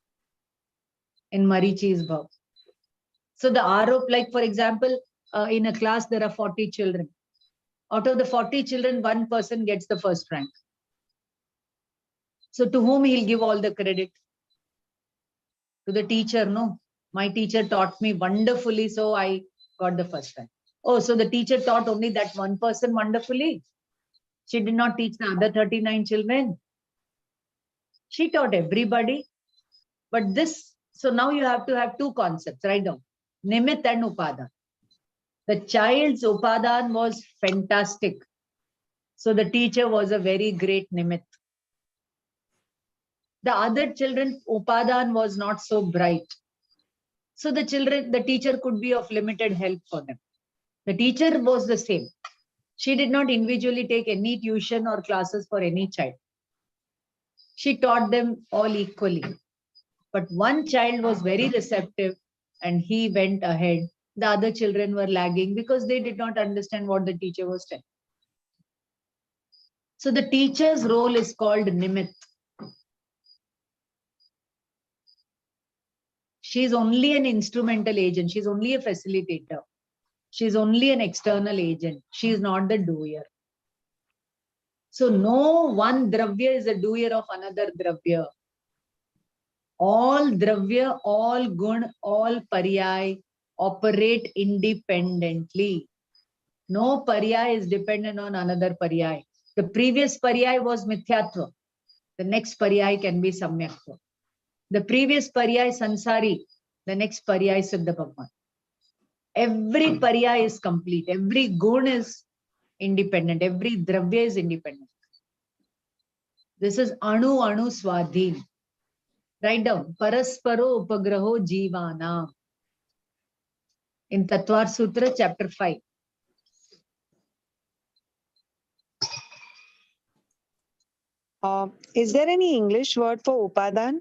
Speaker 6: in Marichi's Bhav. So the arop, like for example, in a class there are 40 children. Out of the 40 children, 1 person gets the first rank. So to whom he'll give all the credit? To the teacher, no. My teacher taught me wonderfully, so I got the first rank. Oh, so the teacher taught only that 1 person wonderfully. She did not teach the other 39 children. She taught everybody. But this, so now you have to have 2 concepts, right now. Nimit and Upadan. The child's Upadan was fantastic. So the teacher was a very great Nimit. The other children, Upadan was not so bright. So the teacher could be of limited help for them. The teacher was the same. She did not individually take any tuition or classes for any child. She taught them all equally. But one child was very receptive and he went ahead. The other children were lagging because they did not understand what the teacher was telling. So the teacher's role is called Nimit. She's only an instrumental agent. She's only a facilitator. She's only an external agent. She is not the doer. So no one dravya is a doer of another dravya. All dravya, all gun, all paryay operate independently. No paryay is dependent on another paryay. The previous paryay was mithyatva. The next paryay can be samyaktva. The previous paryay sansari. The next paryay siddha bhagwan. Every paryay is complete. Every gun is independent. Every dravya is independent. This is anu anu swadhin. Write down. Parasparo upagraho jivana. In Tatvar Sutra, chapter 5.
Speaker 10: Is there any English word for upadan?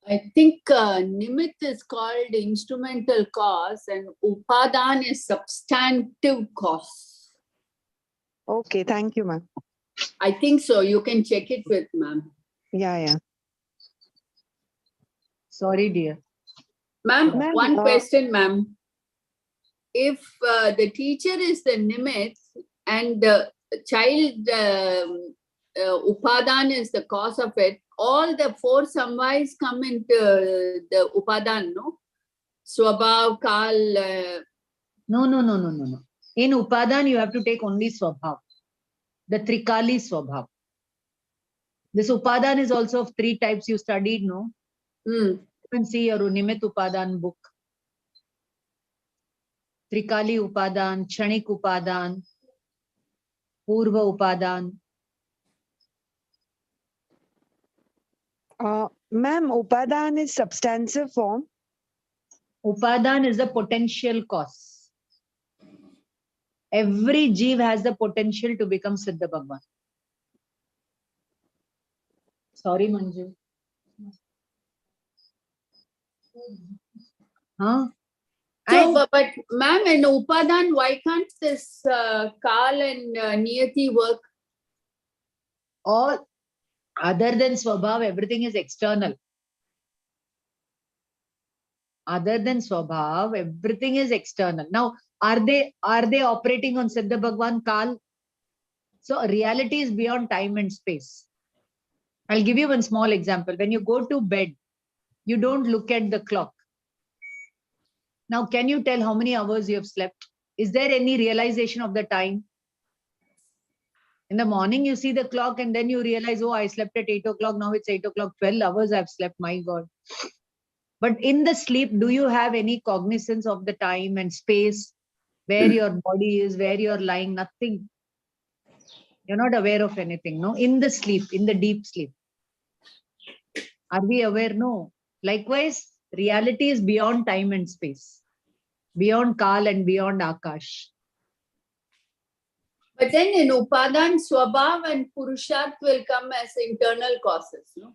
Speaker 8: I think Nimit is called instrumental cause and Upadan is substantive cause.
Speaker 10: Okay, thank you, ma'am.
Speaker 8: I think so. You can check it with ma'am.
Speaker 10: Yeah.
Speaker 6: Sorry, dear.
Speaker 8: Ma'am,
Speaker 10: Ma'am,
Speaker 8: one question, ma'am. If the teacher is the Nimit and the child Upadan is the cause of it, all the four samvais come into the Upadan, no? Swabhav, Kal.
Speaker 6: No. In Upadan, you have to take only Swabhav. The Trikali Swabhav. This Upadan is also of 3 types you studied, no? You can see your Nimit Upadan book. Trikali Upadan, Kshanik Upadan, Purva Upadan.
Speaker 10: Ma'am, upadan is substantive form.
Speaker 6: Upadan is the potential cause. Every jeev has the potential to become Siddha Bhagwan. Sorry, Manju. Huh?
Speaker 8: So, but ma'am, in Upadan, why can't this Kal and Niyati work?
Speaker 6: All other than Swabhav, everything is external. Other than Swabhav, everything is external. Now, are they operating on Siddha Bhagwan Kal? So reality is beyond time and space. I'll give you one small example. When you go to bed, you don't look at the clock. Now, can you tell how many hours you have slept? Is there any realization of the time? In the morning, you see the clock and then you realize, oh, I slept at 8 o'clock. Now it's 8 o'clock, 12 hours I've slept, my God. But in the sleep, do you have any cognizance of the time and space, where your body is, where you're lying? Nothing. You're not aware of anything, no? In the sleep, in the deep sleep. Are we aware? No. Likewise, reality is beyond time and space, beyond Kal and beyond Akash.
Speaker 8: But then in Upadan, Swabhav and Purusharth will come as internal causes, no?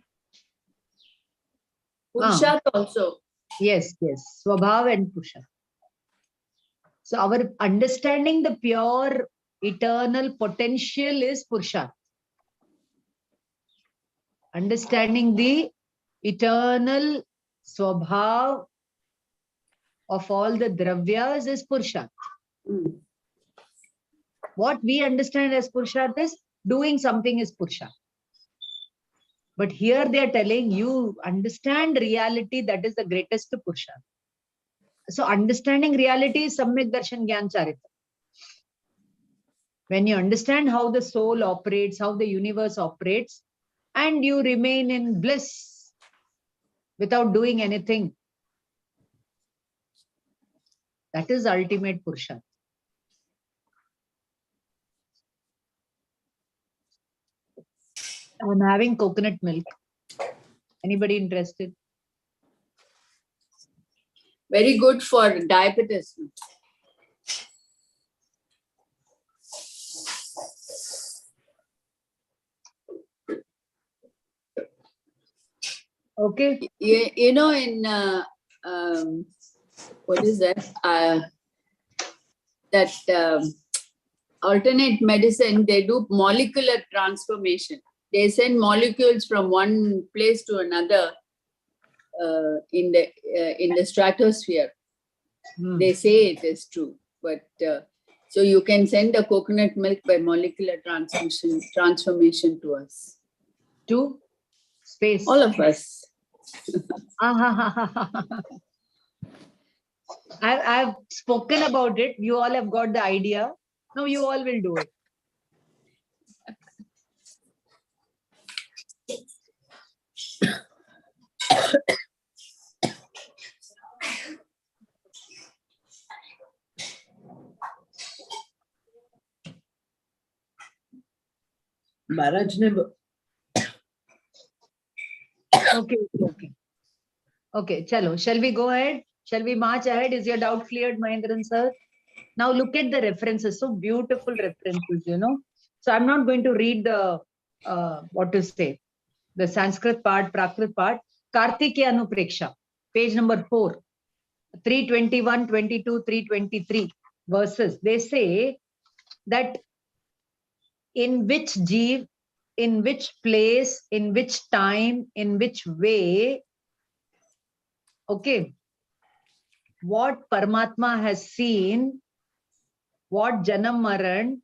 Speaker 8: Purusharth also.
Speaker 6: Yes. Swabhav and Purusharth. So our understanding the pure eternal potential is Purusharth. Understanding the eternal Swabhav of all the dravyas is Purusharth. What we understand as Purusharth is doing something is Purusharth. But here they are telling you understand reality, that is the greatest Purusharth. So understanding reality is Samyak Darshan Gyan Charita. When you understand how the soul operates, how the universe operates, and you remain in bliss without doing anything, that is ultimate Purusharth. I'm having coconut milk. Anybody interested?
Speaker 8: Very good for diabetes.
Speaker 6: Okay.
Speaker 8: You know, in what is that? Alternate medicine, they do molecular transformation. They send molecules from one place to another in the stratosphere. They say it is true, but so you can send a coconut milk by molecular transformation to us.
Speaker 6: To space.
Speaker 8: All of us.
Speaker 6: I've spoken about it. You all have got the idea. Now you all will do it.
Speaker 7: महाराज ने
Speaker 6: Okay, chalo. Shall we go ahead? Shall we march ahead? Is your doubt cleared, Mahendran sir? Now look at the references. So beautiful references, you know. So I'm not going to read the, what to say, the Sanskrit part, Prakrit part. Kartikeya Anupreksha, page number 4, 321, 22, 323 verses. They say that in which jeev, in which place, in which time, in which way, okay, what Paramatma has seen, what Janam Maran,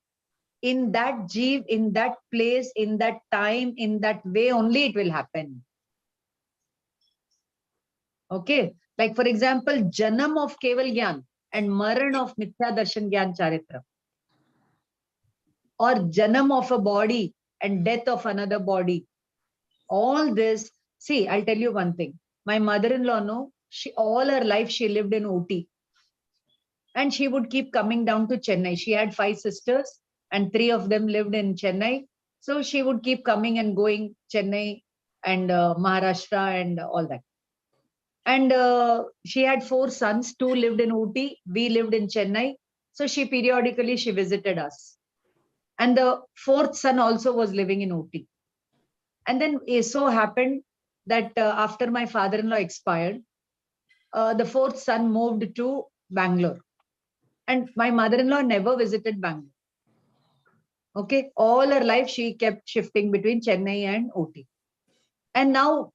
Speaker 6: in that jeev, in that place, in that time, in that way only it will happen. Okay, like for example, Janam of Keval Gyan and Maran of Mithya Darshan Gyan Charitra, or Janam of a body and death of another body. All this, see, I'll tell you one thing. My mother-in-law, no, all her life she lived in Ooty. And she would keep coming down to Chennai. She had 5 sisters and 3 of them lived in Chennai. So she would keep coming and going Chennai and Maharashtra and all that. And she had 4 sons, 2 lived in Ooty, we lived in Chennai. So she periodically, she visited us. And the 4th son also was living in Ooty. And then it so happened that after my father-in-law expired, the 4th son moved to Bangalore. And my mother-in-law never visited Bangalore. Okay, all her life she kept shifting between Chennai and Ooty. And now,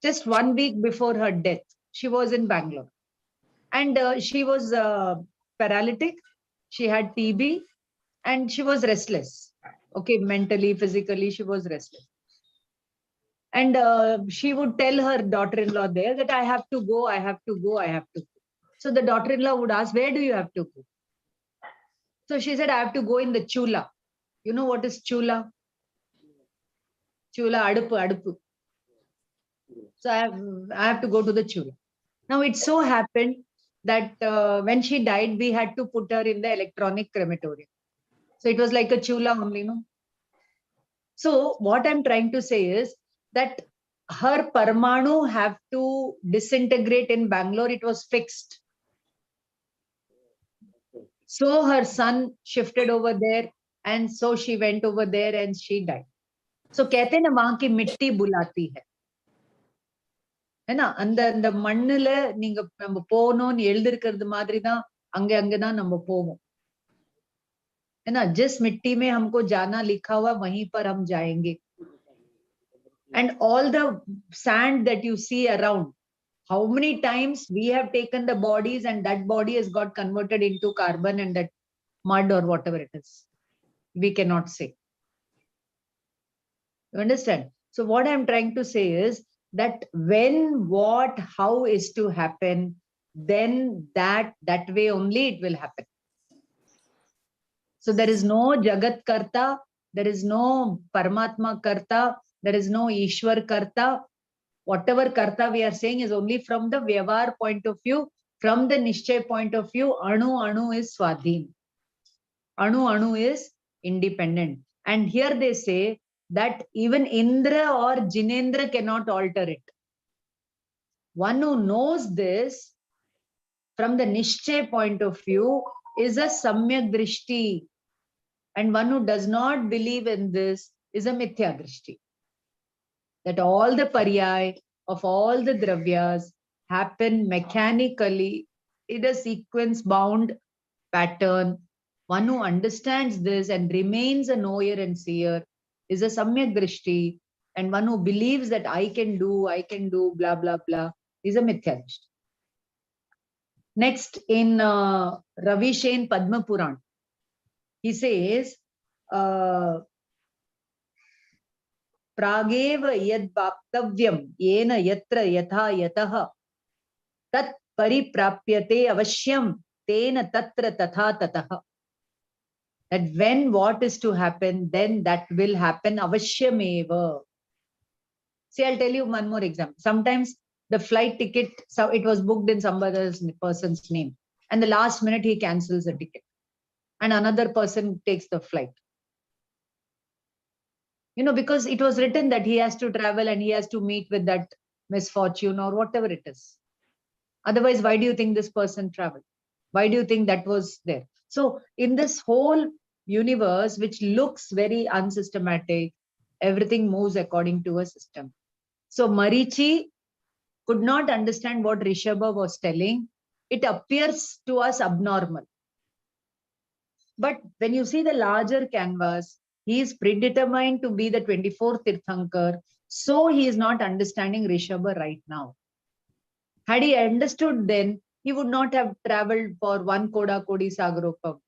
Speaker 6: just 1 week before her death, she was in Bangalore. And she was paralytic, she had TB, and she was restless. Okay, mentally, physically, she was restless. And she would tell her daughter-in-law there that I have to go, I have to go, I have to go. So the daughter-in-law would ask, where do you have to go? So she said, I have to go in the chula. You know what is chula? Chula, adupu. So I have to go to the chula. Now it so happened that when she died, we had to put her in the electronic crematorium. So it was like a chula only, no? So what I'm trying to say is that her Parmanu have to disintegrate in Bangalore. It was fixed. So her son shifted over there, and so she went over there and she died. So कहते हैं ना वहां की मिट्टी बुलाती है ना, அந்த மண்ணுல நீங்க நம்ம போகணும்னு எழுதிருக்கிறது மாதிரி தான் அங்கதான் நம்ம போவோம், है ना, जिस मिट्टी में हमको जाना लिखा हुआ वहीं पर हम जाएंगे. And all the sand that you see around, how many times we have taken the bodies and that body has got converted into carbon and that mud or whatever it is, we cannot say. You understand? So what I'm trying to say is that when, what, how is to happen, then that way only it will happen. So there is no Jagat Karta, there is no Paramatma Karta, there is no Ishwar Karta. Whatever Karta we are saying is only from the Vyavar point of view. From the Nishchay point of view, Anu is Swadhin. Anu is independent. And here they say that even Indra or Jinendra cannot alter it. One who knows this from the Nishchay point of view is a Samyak Drishti. And one who does not believe in this is a Mithya Drishti. That all the paryai of all the dravyas happen mechanically in a sequence bound pattern. One who understands this and remains a knower and seer is a Samyak Drishti, and one who believes that I can do, blah, blah, blah, is a Mithya Drishti. Next, in Ravi Shain Padma Puran, he says, Prageva yad bhaktavyam yena yatra yatha yataha tat pariprapyate avashyam tena tatra tatha tataha. That when what is to happen, then that will happen avashyameva. See, I'll tell you one more example. Sometimes the flight ticket, so it was booked in some other person's name, and the last minute he cancels the ticket, and another person takes the flight. because it was written that he has to travel and he has to meet with that misfortune or whatever it is. Otherwise, why do you think this person traveled? Why do you think that was there? So in this whole universe, which looks very unsystematic, everything moves according to a system. So Marichi could not understand what Rishabha was telling. It appears to us abnormal. But when you see the larger canvas, he is predetermined to be the 24th Tirthankar. So he is not understanding Rishabha right now. Had he understood then, he would not have traveled for one Koda Kodi Sagarokam.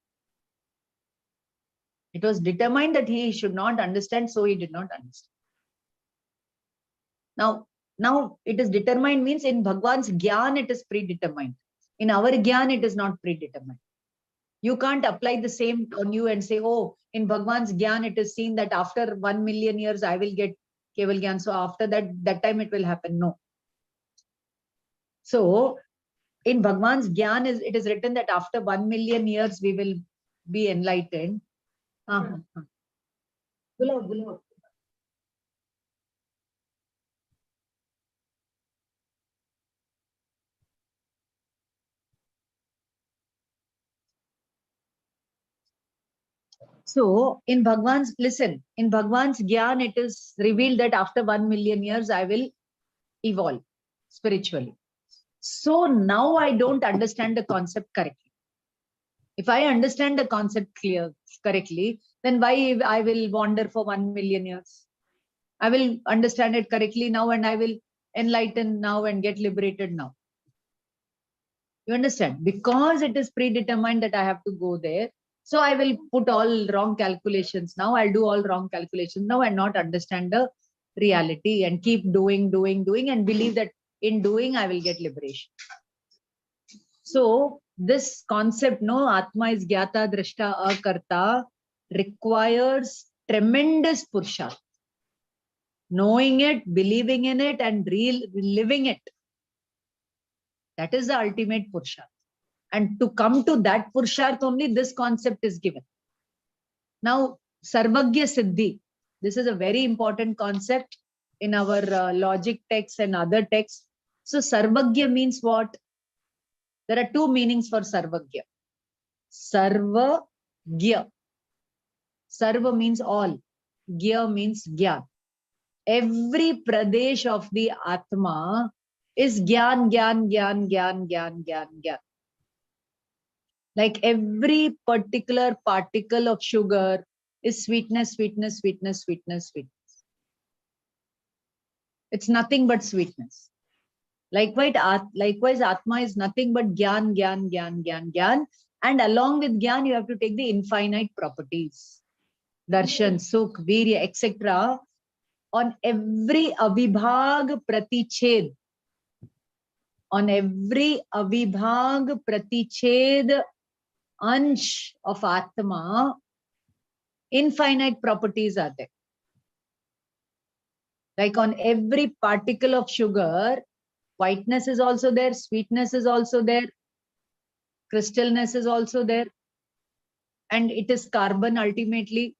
Speaker 6: It was determined that he should not understand, so he did not understand. Now it is determined means in Bhagwan's Gyan it is predetermined. In our Gyan it is not predetermined. You can't apply the same on you and say, oh, in Bhagwan's Gyan it is seen that after 1 million years I will get Keval Gyan. So after that time it will happen. No. So in Bhagwan's Gyan it is written that after 1 million years we will be enlightened. So in Bhagwan's Gyan, it is revealed that after 1 million years, I will evolve spiritually. So now I don't understand the concept correctly. If I understand the concept correctly, then why I will wander for 1 million years? I will understand it correctly now and I will enlighten now and get liberated now. You understand? Because it is predetermined that I have to go there. So I will put all wrong calculations now. I'll do all wrong calculations now and not understand the reality and keep doing and believe that in doing I will get liberation. So this concept, no, Atma is Gyata, Drashta, Akarta, requires tremendous purusharth. Knowing it, believing in it, and living it. That is the ultimate purusharth. And to come to that purusharth only, this concept is given. Now, Sarvagya Siddhi. This is a very important concept in our logic texts and other texts. So Sarvagya means what? There are two meanings for Sarvagya. Sarvagya. Sarva means all. Gya means Gyan. Every pradesh of the Atma is Gyan, Gyan, Gyan, Gyan, Gyan, Gyan, Gyan. Like every particular particle of sugar is sweetness, sweetness, sweetness, sweetness, sweetness. It's nothing but sweetness. Likewise, Atma is nothing but Gyan, Gyan, Gyan, Gyan, Gyan. And along with Gyan, you have to take the infinite properties. Darshan, Sukh, Virya, etc. On every Avibhag Pratiched. On every Avibhag Pratiched Ansh of Atma, infinite properties are there. Like on every particle of sugar, whiteness is also there, sweetness is also there, crystalness is also there, and it is carbon ultimately.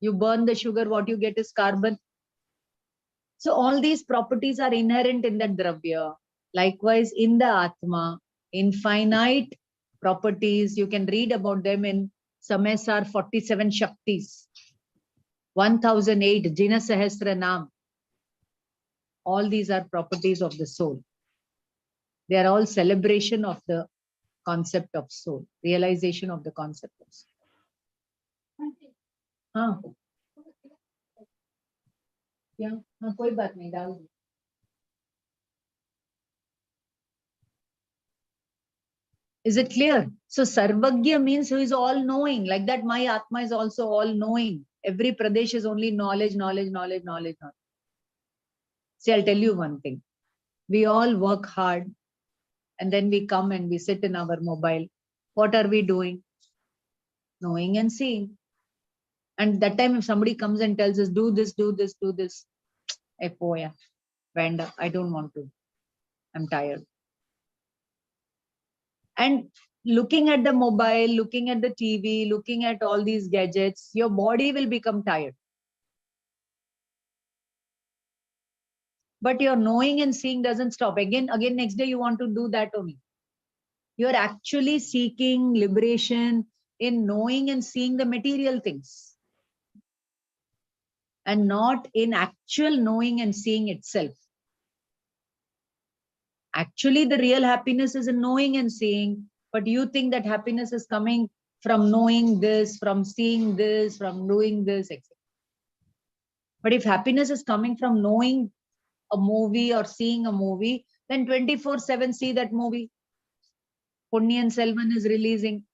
Speaker 6: You burn the sugar, what you get is carbon. So all these properties are inherent in that dravya. Likewise, in the Atma, infinite properties, you can read about them in Samesar 47 Shaktis, 1008 Jina Sahasra Nam. All these are properties of the soul. They are all celebration of the concept of soul, realization of the concept of soul. हाँ क्या हाँ कोई बात नहीं डाल दो. Is it clear? So Sarvagya means who is all knowing. Like that, my Atma is also all knowing. Every Pradesh is only knowledge, knowledge, knowledge, knowledge, knowledge. See, I'll tell you one thing. We all work hard and then we come and we sit in our mobile. What are we doing? Knowing and seeing. And that time if somebody comes and tells us, do this, do this, do this. Epoya, Vanda, I don't want to. I'm tired. And looking at the mobile, looking at the TV, looking at all these gadgets, your body will become tired. But your knowing and seeing doesn't stop. Again, next day you want to do that only. You're actually seeking liberation in knowing and seeing the material things, and not in actual knowing and seeing itself. Actually, the real happiness is in knowing and seeing, but you think that happiness is coming from knowing this, from seeing this, from doing this, etc. But if happiness is coming from knowing a movie or seeing a movie, then 24/7 see that movie. Ponniyin Selvan is releasing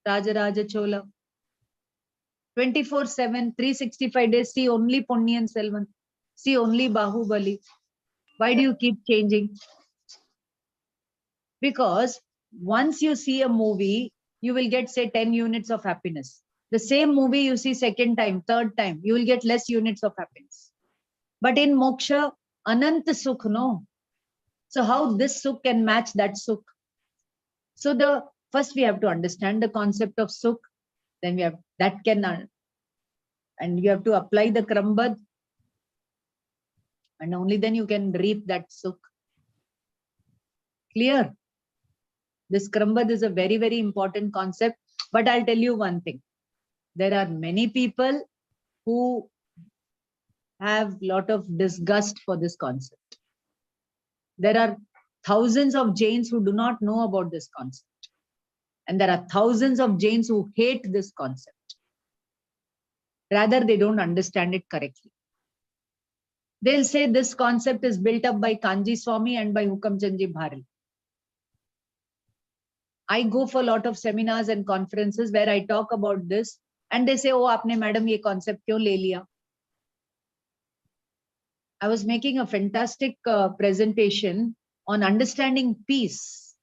Speaker 6: Raja Raja Chola. 24/7, 365 days, see only Ponniyin Selvan. See only Bahubali. Why do you keep changing? Because once you see a movie, you will get, say, 10 units of happiness. The same movie you see second time, third time, you will get less units of happiness. But in moksha, anant sukh, no? So how this sukh can match that sukh? So first we have to understand the concept of sukh. Then we have that can, and you have to apply the krambad, and only then you can reap that sukh. Clear? This krambad is a very, very important concept. But I'll tell you one thing. There are many people who have a lot of disgust for this concept. There are thousands of Jains who do not know about this concept. And there are thousands of Jains who hate this concept. Rather, they don't understand it correctly. They'll say this concept is built up by Kanji Swami and by Hukamchandji Bharil. I go for a lot of seminars and conferences where I talk about this, and they say, oh, aapne madam ye concept kyun le liya? I was making a fantastic presentation on understanding peace.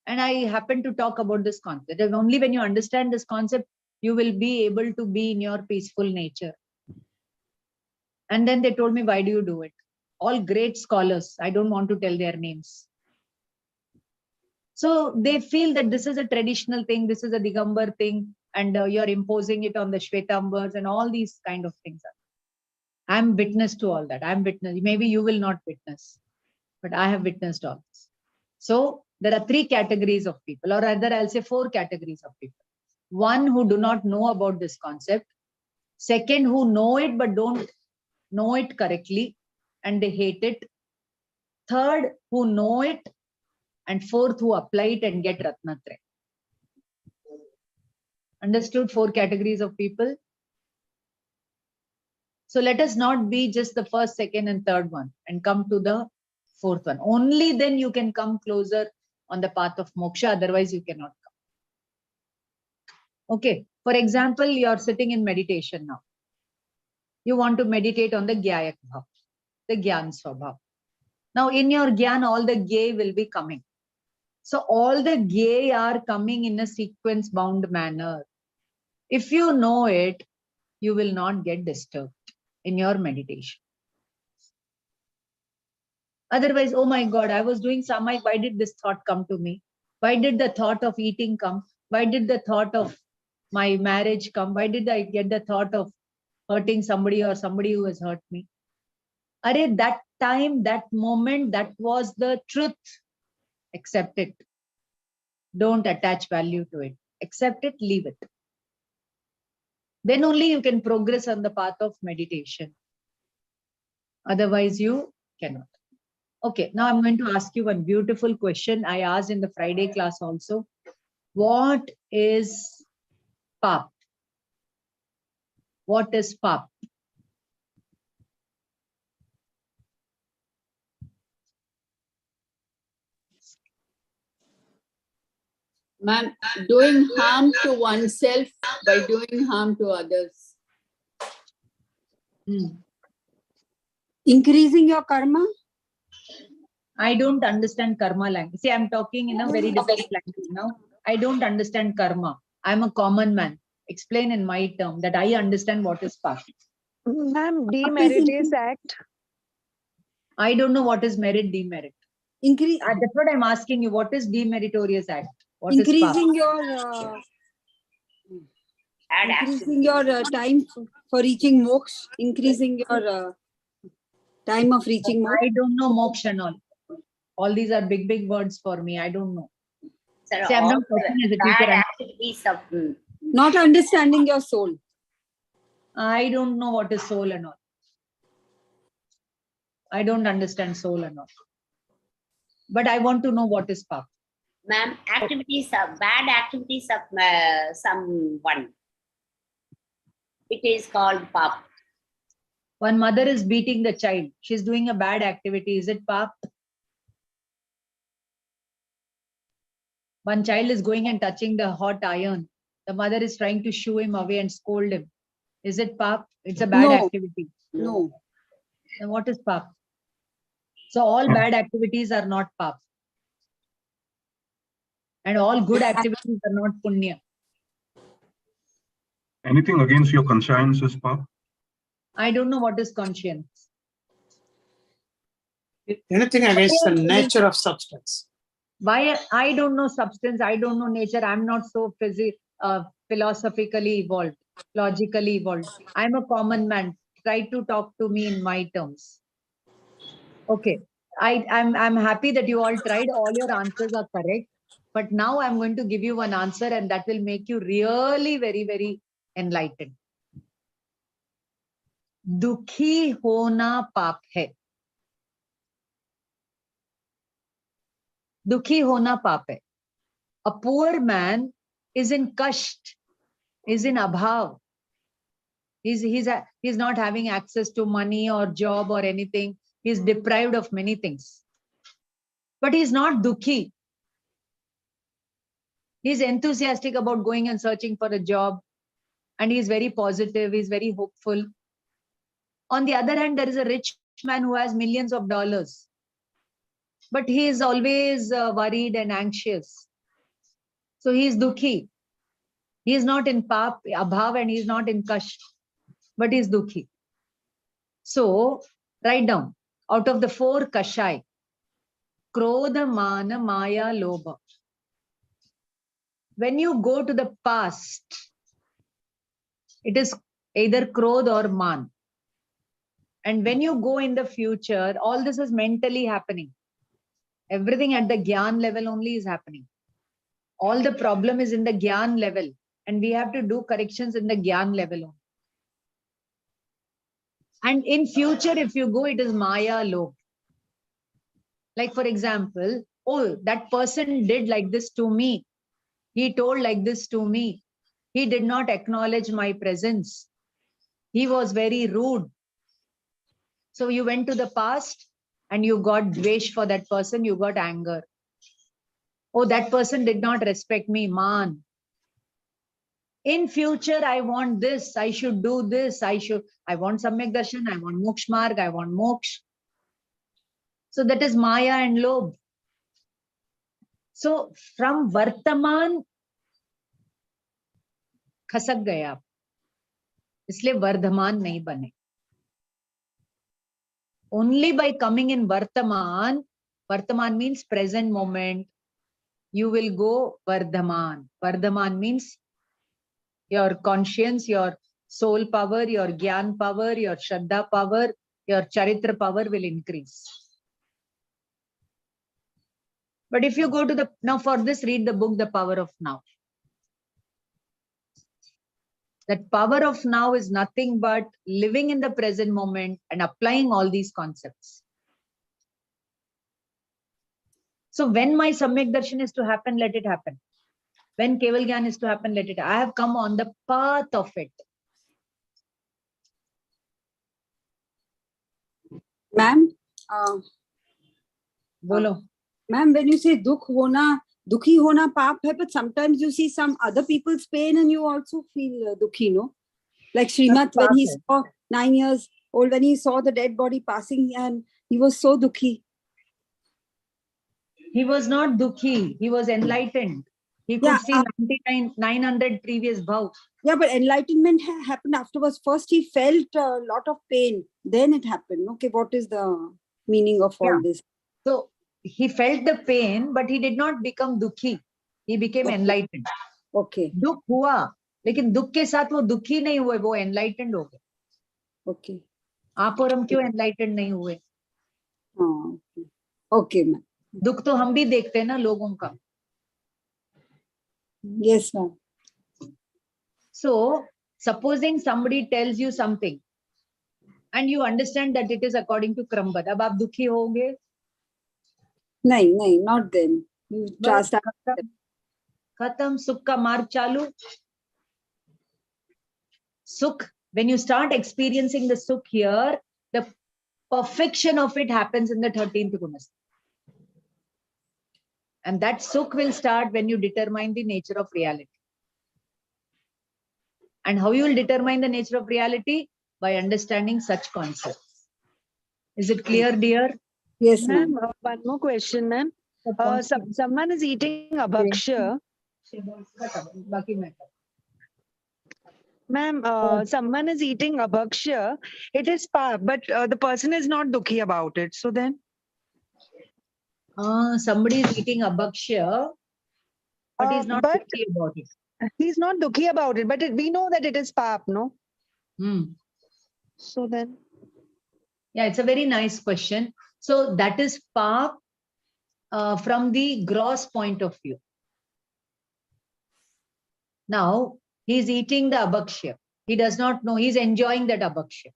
Speaker 6: And I happened to talk about this concept. And only when you understand this concept, you will be able to be in your peaceful nature. And then they told me, why do you do it? All great scholars. I don't want to tell their names. So they feel that this is a traditional thing. This is a Digambar thing. And you're imposing it on the Shvetambars and all these kind of things. I'm witness to all that. I'm witness. Maybe you will not witness, but I have witnessed all this. So there are 3 categories of people, or rather I'll say 4 categories of people. One, who do not know about this concept. Second, who know it but don't know it correctly and they hate it. Third, who know it. And fourth, who apply it and get Ratnatraya. Understood? 4 categories of people. So let us not be just the first, second, and third one and come to the 4th one. Only then you can come closer on the path of moksha. Otherwise, you cannot come. Okay. For example, you are sitting in meditation now. You want to meditate on the Gyayak Bhav, the Gyan Swabhav. Now, in your Gyan, all the Gay will be coming. So all the Gay are coming in a sequence-bound manner. If you know it, you will not get disturbed in your meditation. Otherwise, oh my God, I was doing Samay, why did this thought come to me? Why did the thought of eating come? Why did the thought of my marriage come? Why did I get the thought of hurting somebody or somebody who has hurt me? Arey, that time, that moment, that was the truth. Accept it. Don't attach value to it. Accept it, leave it. Then only you can progress on the path of meditation. Otherwise, you cannot. Okay, now I'm going to ask you one beautiful question I asked in the Friday class also. What is pap? What is pap?
Speaker 8: Ma'am, doing harm to oneself by doing harm to others.
Speaker 3: Increasing your karma?
Speaker 6: I don't understand karma language. See, I'm talking in a very different language now. I don't understand karma. I'm a common man. Explain in my term that I understand what is pap.
Speaker 10: Ma'am, demeritus act.
Speaker 6: I don't know what is merit, demerit.
Speaker 3: Increase,
Speaker 6: That's what I'm asking you. What is demeritorious act? What is
Speaker 3: increasing
Speaker 6: pap?
Speaker 3: your
Speaker 9: Add
Speaker 3: increasing your time for reaching moksha, increasing your time of reaching moksha.
Speaker 6: I don't know moksha and all. All these are big, big words for me. I don't know.
Speaker 9: Sir,
Speaker 6: See, I'm
Speaker 9: all
Speaker 6: not talking as a
Speaker 9: bad
Speaker 6: teacher.
Speaker 9: activities of
Speaker 3: Not understanding your soul.
Speaker 6: I don't know what is soul and all. I don't understand soul and all. But I want to know what is pap.
Speaker 9: ma'am, activities of bad activities of someone. It is called pap.
Speaker 6: One mother is beating the child. She's doing a bad activity. Is it pap? One child is going and touching the hot iron. The mother is trying to shoo him away and scold him. Is it pap? It's a bad
Speaker 3: No.
Speaker 6: activity.
Speaker 3: No.
Speaker 6: Then what is pap? So all bad activities are not pap. And all good activities are not punya.
Speaker 11: Anything against your conscience is pap?
Speaker 6: I don't know what is conscience.
Speaker 1: Anything against the nature of substance.
Speaker 6: Why? I don't know substance. I don't know nature. I'm not so philosophically evolved, logically evolved. I'm a common man. Try to talk to me in my terms. Okay. I'm happy that you all tried. All your answers are correct. But now I'm going to give you one answer, and that will make you really very, very enlightened. Dukhi hona paap hai. Dukhi hona paap hai. A poor man is in kasht, is in abhav. He's not having access to money or job or anything. He's deprived of many things. But he's not dukhi. He's enthusiastic about going and searching for a job. And he's very positive. He's very hopeful. On the other hand, there is a rich man who has millions of dollars. But he is always worried and anxious. So he is dukhi. He is not in pap, abhav, and he is not in kash. But he is dukhi. So write down. Out of the 4 kashai, krodha, mana, maya, lobha. When you go to the past, it is either krodh or man. And when you go in the future, all this is mentally happening. Everything at the gyan level only is happening. All the problem is in the gyan level. And we have to do corrections in the gyan level only. And in future, if you go, it is maya, lobha. Like for example, oh, that person did like this to me. He told like this to me. He did not acknowledge my presence. He was very rude. So you went to the past and you got dvesh for that person. You got anger. Oh, that person did not respect me, man. In future, I want this. I should do this. I want samyak darshan. I want moksha marg. I want moksha. So that is maya and lobh. So from vartaman, खसक गए आप, इसलिए वर्धमान नहीं बने. Only by coming in Vartaman, Vartaman means present moment, you will go Vardhaman. Vardhaman means your conscience, your soul power, your Gyan power, your Shraddha power, your Charitra power will increase. But if you go to now for this, read the book, The Power of Now. That power of now is nothing but living in the present moment and applying all these concepts. So when my Samyak Darshan is to happen, let it happen. When Keval Gyan is to happen, let it. I have come on the path of it.
Speaker 3: Ma'am,
Speaker 6: Bolo.
Speaker 3: Ma'am, when you say dukhi hona paap hai, but sometimes you see some other people's pain and you also feel dukhi, no? Like Srimat, when he saw 9 years old, when he saw the dead body passing and he was so dukhi.
Speaker 6: He was not dukhi. He was enlightened. He could see 900 previous bhav.
Speaker 3: Yeah, but enlightenment happened afterwards. First, he felt a lot of pain. Then it happened. Okay, what is the meaning of all this?
Speaker 6: So he felt the pain, but he did not become dukhi. He became enlightened.
Speaker 3: Okay.
Speaker 6: दुख हुआ, लेकिन दुख के साथ वो दुखी नहीं हुए, वो enlightened हो गए.
Speaker 3: Okay.
Speaker 6: आप और हम क्यों enlightened नहीं हुए?
Speaker 3: हाँ. Okay, ma'am.
Speaker 6: दुख तो हम भी देखते हैं ना लोगों का.
Speaker 3: Yes, ma'am.
Speaker 6: So, supposing somebody tells you something and you understand that it is according to Krambad, अब आप दुखी होगे?
Speaker 3: नहीं, not then. You trust.
Speaker 6: खत्म, सुख का मार्ग चालू. Sukh, when you start experiencing the sukh here, the perfection of it happens in the 13th Gunastha. And that sukh will start when you determine the nature of reality. And how you will determine the nature of reality? By understanding such concepts. Is it clear, dear?
Speaker 3: Yes, ma'am.
Speaker 10: One more question, ma'am. Someone is eating abhaksha. Ma'am, someone is eating abhaksha. It is pap, but the person is not dukhi about it. So then?
Speaker 6: Somebody is eating abhaksha, but he's not dukhi about it.
Speaker 10: He's not dukhi about it, but we know that it is pap, no? So then?
Speaker 6: Yeah, it's a very nice question. So that is pap from the gross point of view. Now, he's eating the abhaksha. He does not know. He's enjoying that abhaksha.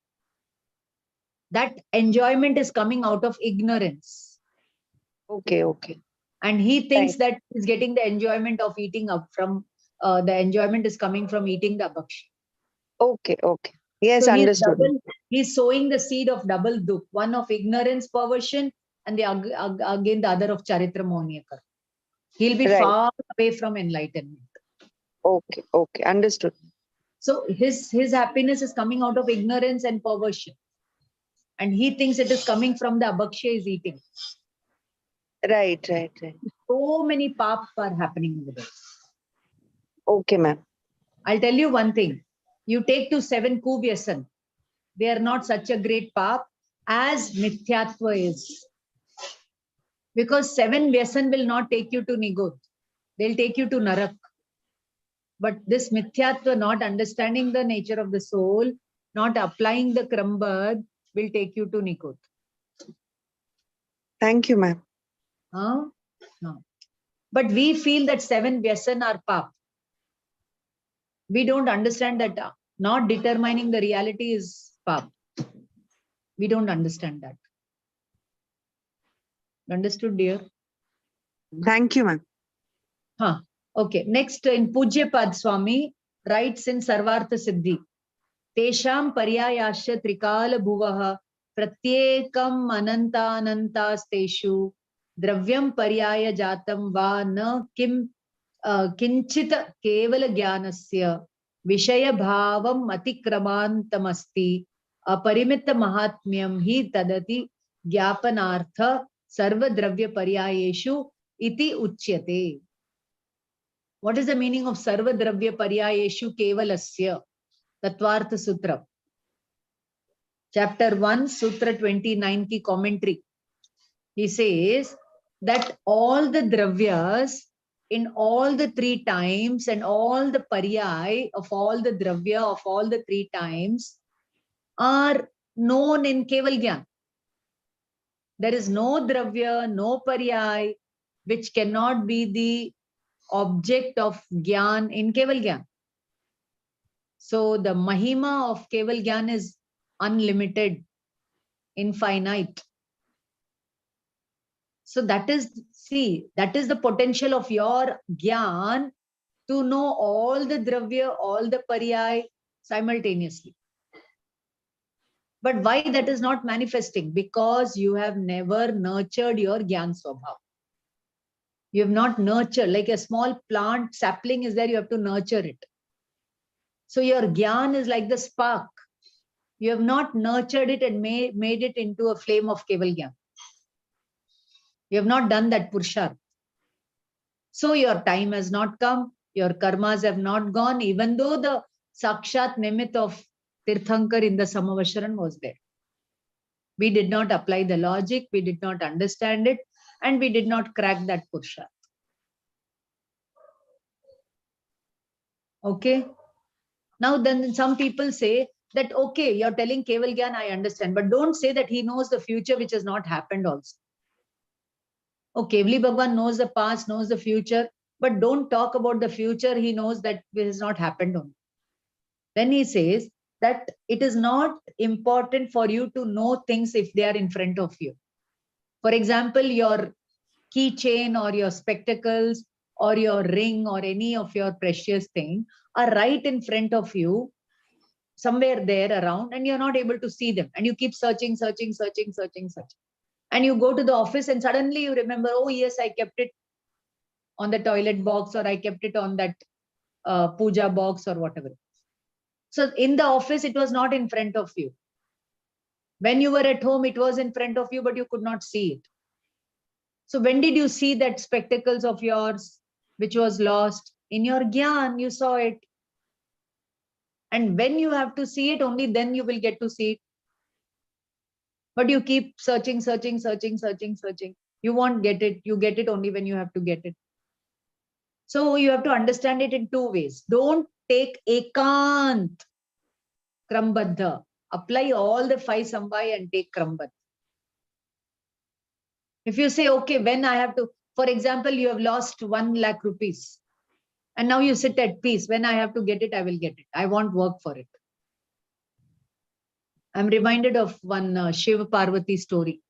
Speaker 6: That enjoyment is coming out of ignorance.
Speaker 10: Okay.
Speaker 6: And he thinks that he's getting the enjoyment of eating up from, the enjoyment is coming from eating the abhaksha.
Speaker 10: Okay. Yes,
Speaker 6: So
Speaker 10: understood.
Speaker 6: He's sowing the seed of double dukh, one of ignorance, perversion, and again the other of charitra moniyakar. He'll be far away from enlightenment.
Speaker 10: Okay, understood.
Speaker 6: So his happiness is coming out of ignorance and perversion. And he thinks it is coming from the abhaksha he's eating.
Speaker 10: Right.
Speaker 6: So many paps are happening over there.
Speaker 10: Okay, ma'am.
Speaker 6: I'll tell you one thing. You take to 7 kuvyasan. They are not such a great pap as mithyatva is. Because 7 vyasan will not take you to nigodh. They'll take you to narak. But this mithyatva, not understanding the nature of the soul, not applying the krambad, will take you to nikodh.
Speaker 10: Thank you, ma'am.
Speaker 6: No. But we feel that 7 vyasan are pap. We don't understand that not determining the reality is pap. We don't understand that. Understood, dear?
Speaker 10: Thank you, ma'am.
Speaker 6: Okay. Next, in Pujya Pad Swami writes in Sarvartha Siddhi. Tesham paryayasya trikala bhuvaha pratyekam anantanantasteshu dravyam paryaya jatam va na kinchit kevala jnanasya vishaya bhavam atikramantamasti aparimita mahatmyam hi tadati jnapanartha sarva dravya paryayeshu iti uchyate. What is the meaning of sarva dravya paryayeshu kevalasya? Tattvartha Sutra. Chapter 1, Sutra 29 ki commentary. He says that all the dravyas in all the 3 times and all the paryay of all the dravya of all the 3 times are known in Keval Gyan. There is no dravya, no paryay which cannot be the object of Gyan in Keval Gyan. So the mahima of Keval Gyan is unlimited, infinite. So that is the potential of your Gyan to know all the dravya, all the paryay simultaneously. But why that is not manifesting? Because you have never nurtured your Gyan Swabhav. You have not nurtured, like a small plant, sapling is there, you have to nurture it. So your Gyan is like the spark. You have not nurtured it and made it into a flame of Keval Gyan. You have not done that Purusharth. So your time has not come, your karmas have not gone, even though the Sakshat Nimit of Tirthankar in the Samavasharan was there. We did not apply the logic, we did not understand it. and we did not crack that Purusharth. Okay. Now then some people say that, okay, you're telling Keval Gyan, I understand, but don't say that he knows the future which has not happened also. Oh, Kevali Bhagwan knows the past, knows the future, but don't talk about the future. He knows that it has not happened only. Then he says that it is not important for you to know things if they are in front of you. For example, your keychain or your spectacles or your ring or any of your precious thing are right in front of you, somewhere there around, and you're not able to see them. And you keep searching. And you go to the office and suddenly you remember, oh yes, I kept it on the toilet box, or I kept it on that puja box or whatever. So in the office, it was not in front of you. When you were at home, it was in front of you, but you could not see it. So when did you see that spectacles of yours, which was lost? In your Gyan, you saw it. And when you have to see it, only then you will get to see it. But you keep searching. You won't get it. You get it only when you have to get it. So you have to understand it in two ways. Don't take ekant krambadha. Apply all the 5 samvai and take krambadha. If you say, okay, when I have to, for example, you have lost 1 lakh rupees and now you sit at peace. When I have to get it, I will get it. I won't work for it. I'm reminded of one Shiva Parvati story.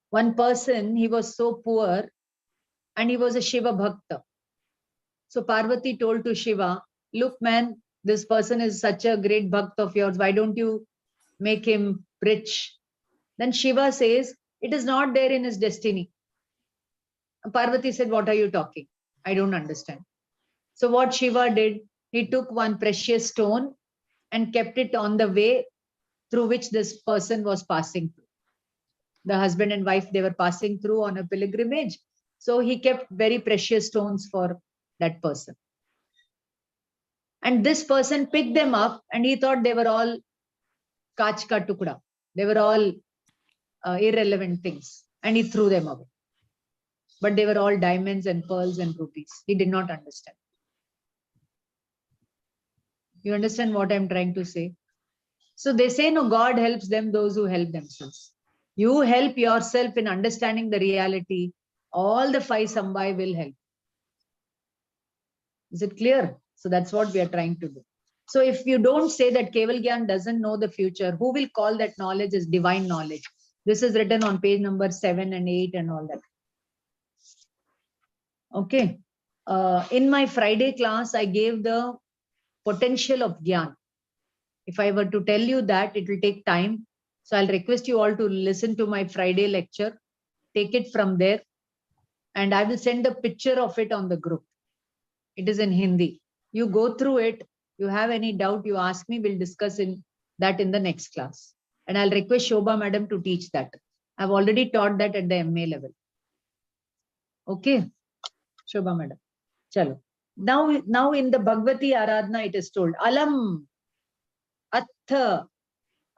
Speaker 6: One person, he was so poor and he was a Shiva Bhakta. So Parvati told to Shiva, look man, this person is such a great Bhakt of yours. Why don't you make him rich? Then Shiva says, it is not there in his destiny. Parvati said, what are you talking? I don't understand. So what Shiva did, he took one precious stone and kept it on the way through which this person was passing through. The husband and wife, they were passing through on a pilgrimage. So he kept very precious stones for that person. And this person picked them up and he thought they were all kach ka tukda. They were all irrelevant things. And he threw them away. But they were all diamonds and pearls and rupees. He did not understand. You understand what I'm trying to say? So they say, no, God helps them, those who help themselves. You help yourself in understanding the reality. All the 5 samvai will help. Is it clear? So that's what we are trying to do. So if you don't say that Keval Gyan doesn't know the future, who will call that knowledge as divine knowledge? This is written on page number 7 and 8 and all that. Okay. In my Friday class, I gave the potential of Gyan. If I were to tell you that, it will take time. So I'll request you all to listen to my Friday lecture. Take it from there. And I will send a picture of it on the group. It is in Hindi. You go through it. You have any doubt, you ask me. We'll discuss that in the next class. And I'll request Shobha madam to teach that. I've already taught that at the MA level. Okay. Shobha madam. Chalo. Now in the Bhagavati Aradhana, it is told, Alam Atha,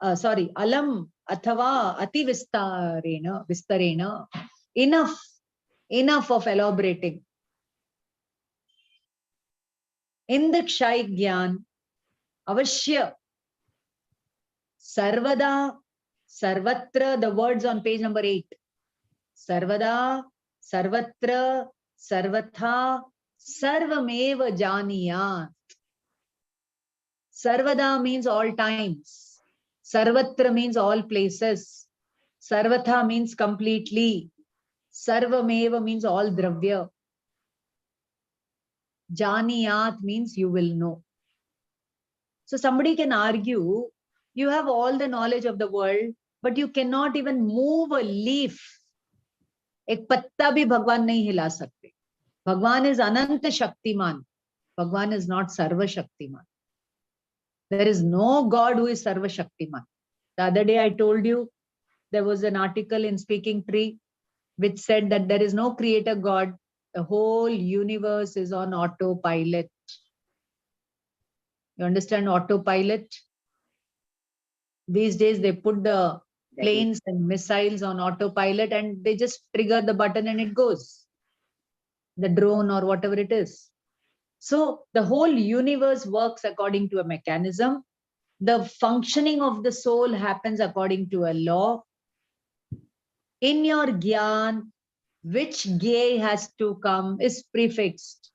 Speaker 6: Alam Athava Ati Vistarena. Enough of elaborating. In the Kshay Gyan, Avashya, Sarvada, Sarvatra, the words on page number 8. Sarvada, Sarvatra, Sarvatha, Sarvameva Janiyat. Sarvada means all times. Sarvatra means all places. Sarvatha means completely. Sarvameva means all dravya. Janiyat means you will know. So somebody can argue, you have all the knowledge of the world, but you cannot even move a leaf. Ek patta bhi Bhagwan nahi hila sakte. Bhagwan is Ananta Shaktiman. Bhagwan is not Sarva Shaktiman. There is no God who is Sarva Shaktiman. The other day I told you, there was an article in Speaking Tree which said that there is no creator God. The whole universe is on autopilot. You understand autopilot? These days they put the planes and missiles on autopilot, and they just trigger the button and it goes. The drone or whatever it is. So the whole universe works according to a mechanism. The functioning of the soul happens according to a law. In your Gyan, which Gye has to come is prefixed.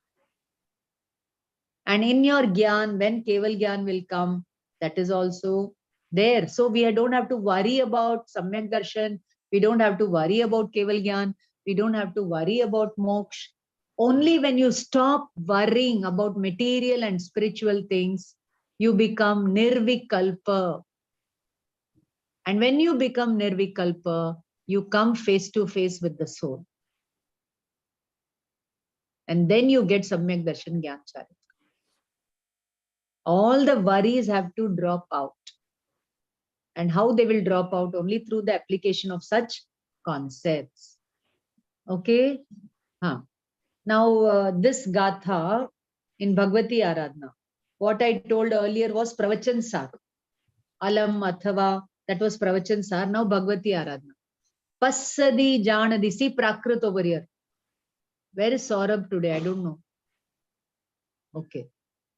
Speaker 6: And in your Gyan, when Keval Gyan will come, that is also there. So we don't have to worry about Samyak Darshan. We don't have to worry about Keval Gyan. We don't have to worry about Moksha. Only when you stop worrying about material and spiritual things, you become Nirvikalpa. And when you become Nirvikalpa, you come face to face with the soul. And then you get Samyak Darshan Gyan Charita. All the worries have to drop out. And how they will drop out? Only through the application of such concepts. Okay? Now, this Gatha in Bhagavati Aradhana, what I told earlier was Pravachan Sar. Alam, Athava, that was Pravachan Sar. Now Bhagavati Aradhana. Passadi Janadi. See Prakrit over here. Where is Saurabh today? I don't know. Okay.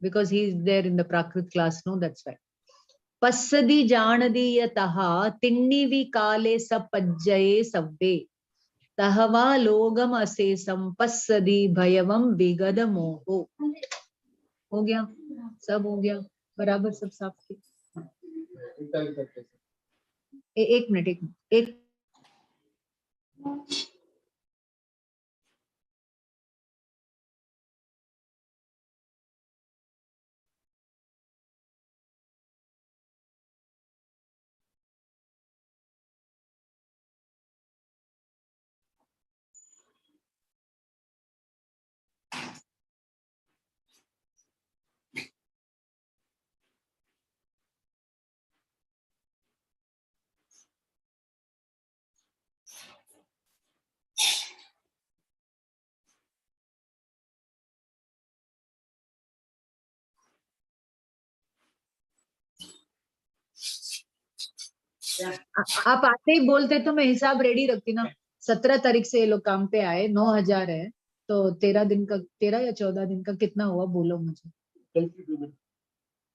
Speaker 6: Because he is there in the Prakrit class. No, that's right. Passadi Janadi Yataha Tinnivi Kale Sapajjaye Sabbe. Tahava Logam Asesam Passadi Bhayavam Vigada Moho. हो गया सब हो गया बराबर सब साफ किया एक मिनट एक आप आते ही बोलते तो मैं हिसाब रेडी रखती ना 17 तारीख से ये लोग काम पे आए 9,000 है तो 13 दिन का 13 या 14 दिन का कितना हुआ बोलो मुझे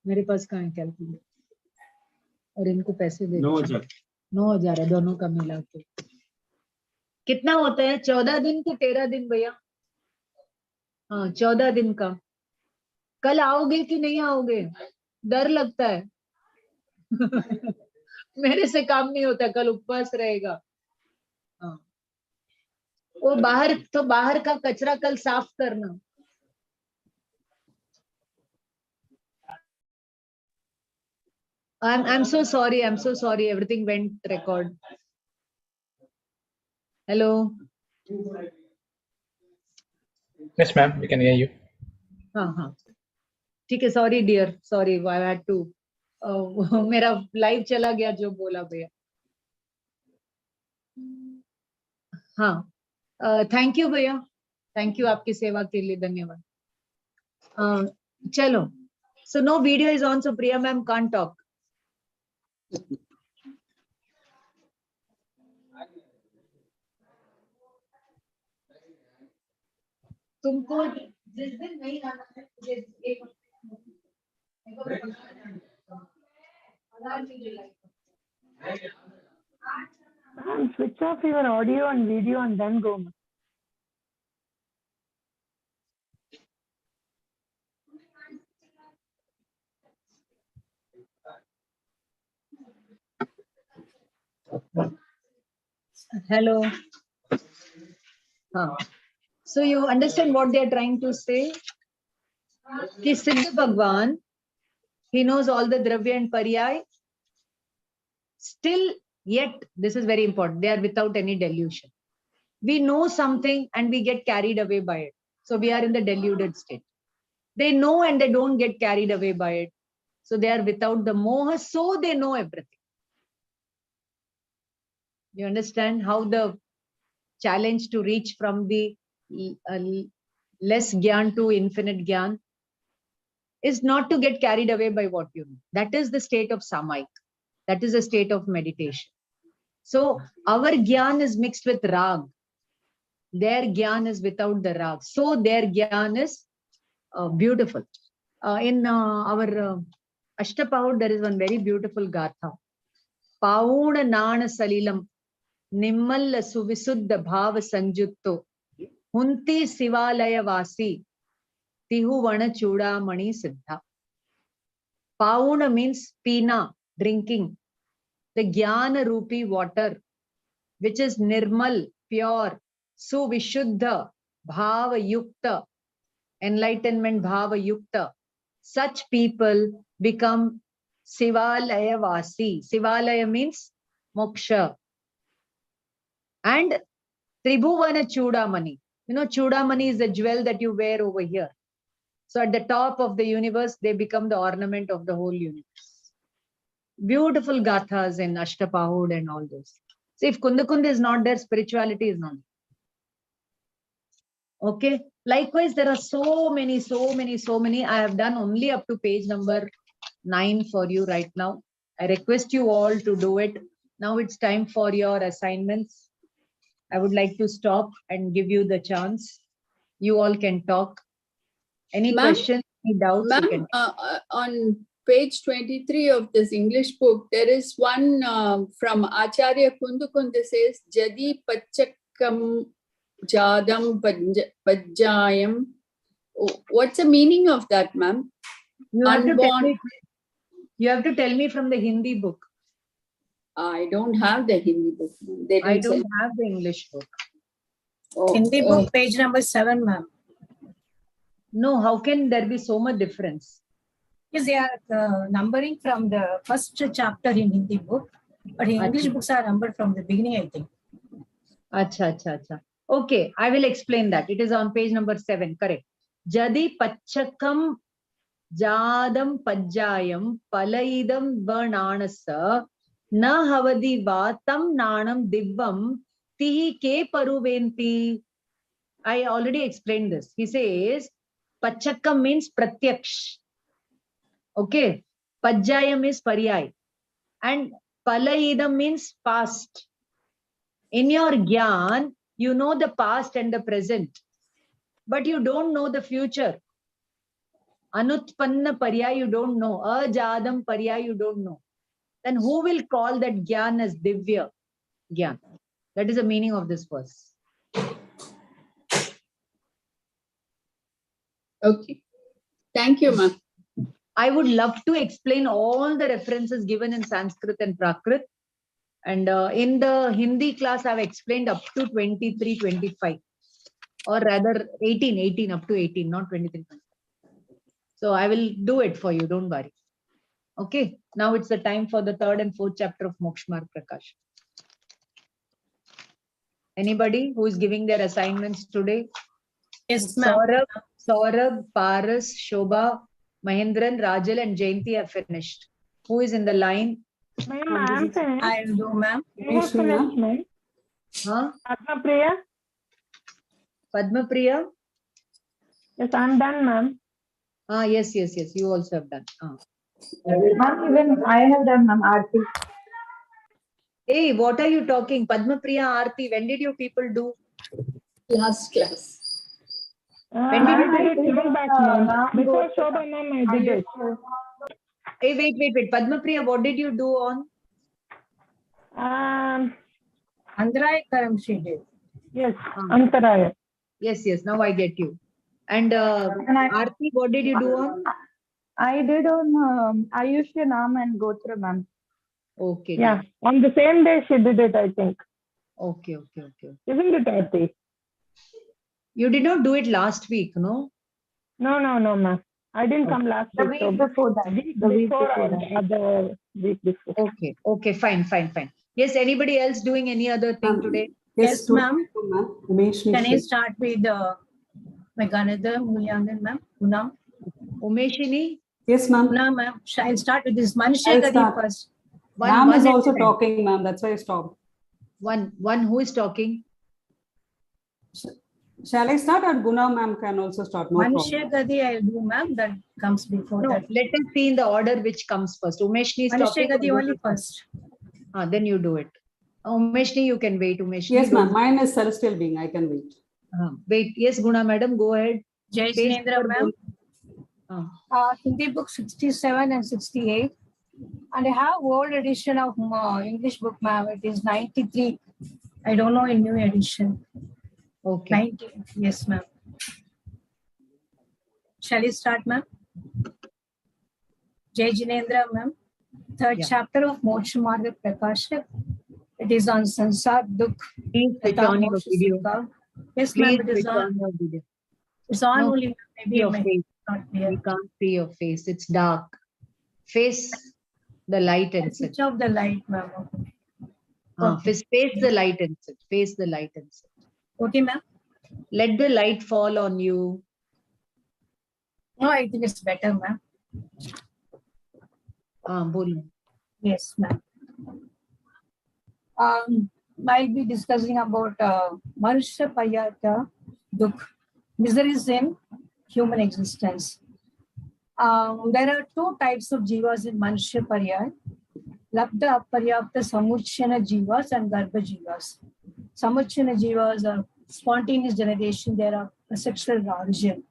Speaker 6: मेरे पास कहाँ है कैलकुलेटर और इनको पैसे दे 9,000 है दोनों का मिला के कितना होता है 14 दिन के 13 दिन भैया हाँ 14 दिन का कल आओगे कि नहीं आओगे डर लगता है मेरे से काम नहीं होता कल उपवास रहेगा हाँ वो बाहर का कचरा कल साफ करना I'm so sorry everything went record hello
Speaker 2: Yes, ma'am. We can hear you.
Speaker 6: हाँ ठीक है sorry dear sorry I had to मेरा लाइव चला गया जो बोला भैया हाँ थैंक यू भैया थैंक यू आपकी सेवा के लिए धन्यवाद चलो so no video is on so Priya ma'am can't talk तुमको जिस दिन नहीं आना है
Speaker 5: Switch off your audio and video and then go.
Speaker 6: Hello. So you understand what they are trying to say? Ki Siddha Bhagwan, he knows all the Dravya and Paryay. Still, yet, this is very important, they are without any delusion. We know something and we get carried away by it. So we are in the deluded state. They know and they don't get carried away by it. So they are without the moha, so they know everything. You understand how the challenge to reach from the less gyan to infinite gyan is not to get carried away by what you know. That is the state of samayik. That is a state of meditation. So our gyan is mixed with rag. Their gyan is without the rag. So their gyan is beautiful. In our Ashtapahud, there is one very beautiful gatha. Pauna nana salilam nimmalla suvisuddha bhava sanjutto hunti sivalaya vasi tihuvana chudamani siddha. Pauna means pina, drinking. The jnana rupi water, which is nirmal, pure, suvishuddha, bhava yukta, enlightenment bhava yukta. Such people become sivalaya vasi. Sivalaya means moksha. And tribhuvana chudamani. You know, chudamani is the jewel that you wear over here. So at the top of the universe, they become the ornament of the whole universe. Beautiful gathas in Ashtapahud and all those. So if Kundakund is not there, spirituality is not there. Okay. Likewise, there are so many. I have done only up to page number 9 for you right now. I request you all to do it. Now it's time for your assignments. I would like to stop and give you the chance. You all can talk. Any questions, any doubts? You can.
Speaker 8: On page 23 of this English book, there is one from Acharya Kundakund that says, Jadi Pachakam Jadam Pajayam. What's the meaning of that, ma'am?
Speaker 6: You have to tell me from the Hindi book.
Speaker 8: I don't have the Hindi book.
Speaker 6: I don't have the English book.
Speaker 7: Hindi book, page number 7, ma'am.
Speaker 6: No, how can there be so much difference?
Speaker 7: Yes, they are numbering from the first chapter in Hindi book, but in English books are numbered from the beginning, I think.
Speaker 6: Acha. Okay, I will explain that. It is on page number 7, correct. Jadi Pachakam Jadam Pajayam Palaidam Varnanasa Na Havadi Vatam Nanam Divam Tihi Ke Paruventi. I already explained this. He says, Pachakam means Pratyaksh. Okay. Pajayam is Paryay. And Palaidam means past. In your Gyan, you know the past and the present. But you don't know the future. Anutpanna Paryay, you don't know. Ajadam Paryay, you don't know. Then who will call that Gyan as Divya Gyan? That is the meaning of this verse.
Speaker 8: Okay. Thank you, ma'am.
Speaker 6: I would love to explain all the references given in Sanskrit and Prakrit. And in the Hindi class, I've explained up to 23, 25. Or rather 18, up to 18, not 23. So I will do it for you, don't worry. Okay, now it's the time for the 3rd and 4th chapter of Moksha Prakash. Anybody who is giving their assignments today?
Speaker 7: Yes, ma'am.
Speaker 6: Saurabh, Paras, Shobha, Mahendran, Rajal and Jayanti have finished. Who is in the line?
Speaker 5: Ma'am,
Speaker 7: I will do, ma'am.
Speaker 5: You have finished, ma'am.
Speaker 6: Huh?
Speaker 5: Padma Priya?
Speaker 6: Padma Priya?
Speaker 5: Yes, I'm done, ma'am.
Speaker 6: Yes. You also have done.
Speaker 4: Ma'am, even I have done, ma'am, Aarti.
Speaker 6: Hey, what are you talking? Padma Priya, Aarti, when did you people do?
Speaker 8: Last class.
Speaker 6: When did
Speaker 5: I did it even back, ma'am. Before Shobha, ma'am, I did it.
Speaker 6: Hey, wait. Padma Priya, what did you do on?
Speaker 7: Andrayakaram she did.
Speaker 5: Yes, Antaraya.
Speaker 6: Yes. Now I get you. And Aarti, what did you do on?
Speaker 4: I did on Ayushya Naam and Gotra, ma'am.
Speaker 6: Okay.
Speaker 5: Yeah, on the same day she did it, I think.
Speaker 6: Okay.
Speaker 5: Isn't it, Aarti?
Speaker 6: You did not do it last week, no?
Speaker 5: No, ma'am. I didn't come last
Speaker 4: The
Speaker 5: week.
Speaker 4: week before that. The week before that.
Speaker 5: The week before.
Speaker 6: Okay, fine. Yes, anybody else doing any other thing today?
Speaker 7: Yes, ma'am. Can I start with Meghanada Mulyangan, ma'am? Una?
Speaker 6: Umeshini?
Speaker 12: Yes, ma'am.
Speaker 7: Una, ma'am. I'll start with this Manishekadi first.
Speaker 12: Ma'am is also talking, ma'am. That's why I stopped.
Speaker 6: One who is talking?
Speaker 12: Shall I start or Guna ma'am can also start? No problem.
Speaker 7: Manishekadi I'll do, ma'am. That comes before
Speaker 6: No,
Speaker 7: that.
Speaker 6: let us see in the order which comes first. Umeshni is talking.
Speaker 7: Manishekadi only first.
Speaker 6: Then you do it. Umeshni, you can wait. Umeshni,
Speaker 12: Yes, ma'am.
Speaker 6: don't-
Speaker 12: Mine is celestial being. I can wait.
Speaker 6: Wait. Yes, Guna madam, go ahead.
Speaker 7: Jai
Speaker 6: Page
Speaker 7: Jinendra,
Speaker 6: number
Speaker 7: ma'am. Hindi book 67 and 68. And I have old edition of English book, ma'am. It is 93. I don't know in new edition.
Speaker 6: Okay.
Speaker 7: 90. Yes, ma'am. Shall we start, ma'am? Jai Jinendra, ma'am. Third chapter of Moksha Marga Prakashak. It is on Sansar Dukh.
Speaker 6: Please switch
Speaker 7: Tata
Speaker 6: on your
Speaker 7: Moksha
Speaker 6: video.
Speaker 7: Sukha. Yes,
Speaker 6: Please
Speaker 7: ma'am. It is
Speaker 6: switch
Speaker 7: on.
Speaker 6: on your video.
Speaker 7: It's on
Speaker 6: No,
Speaker 7: only.
Speaker 6: see
Speaker 7: Maybe
Speaker 6: your
Speaker 7: it may
Speaker 6: face.
Speaker 7: not clear.
Speaker 6: We can't see your face. It's dark. Face the light and sit.
Speaker 7: Switch off the light, ma'am. Okay.
Speaker 6: Face the light and sit. Face the light and sit.
Speaker 7: Okay, ma'am.
Speaker 6: Let the light fall on you.
Speaker 7: No, I think it's better, ma'am.
Speaker 6: Bolu.
Speaker 7: Yes, ma'am. I'll be discussing about Manushya Payata Dukh, miseries in human existence. There are two types of jivas in Manushya Pariyat. Labdha Aparyapta Samuchana Jivas and Garbha Jivas. Samuchana Jivas are spontaneous generation, they are a sexual origin.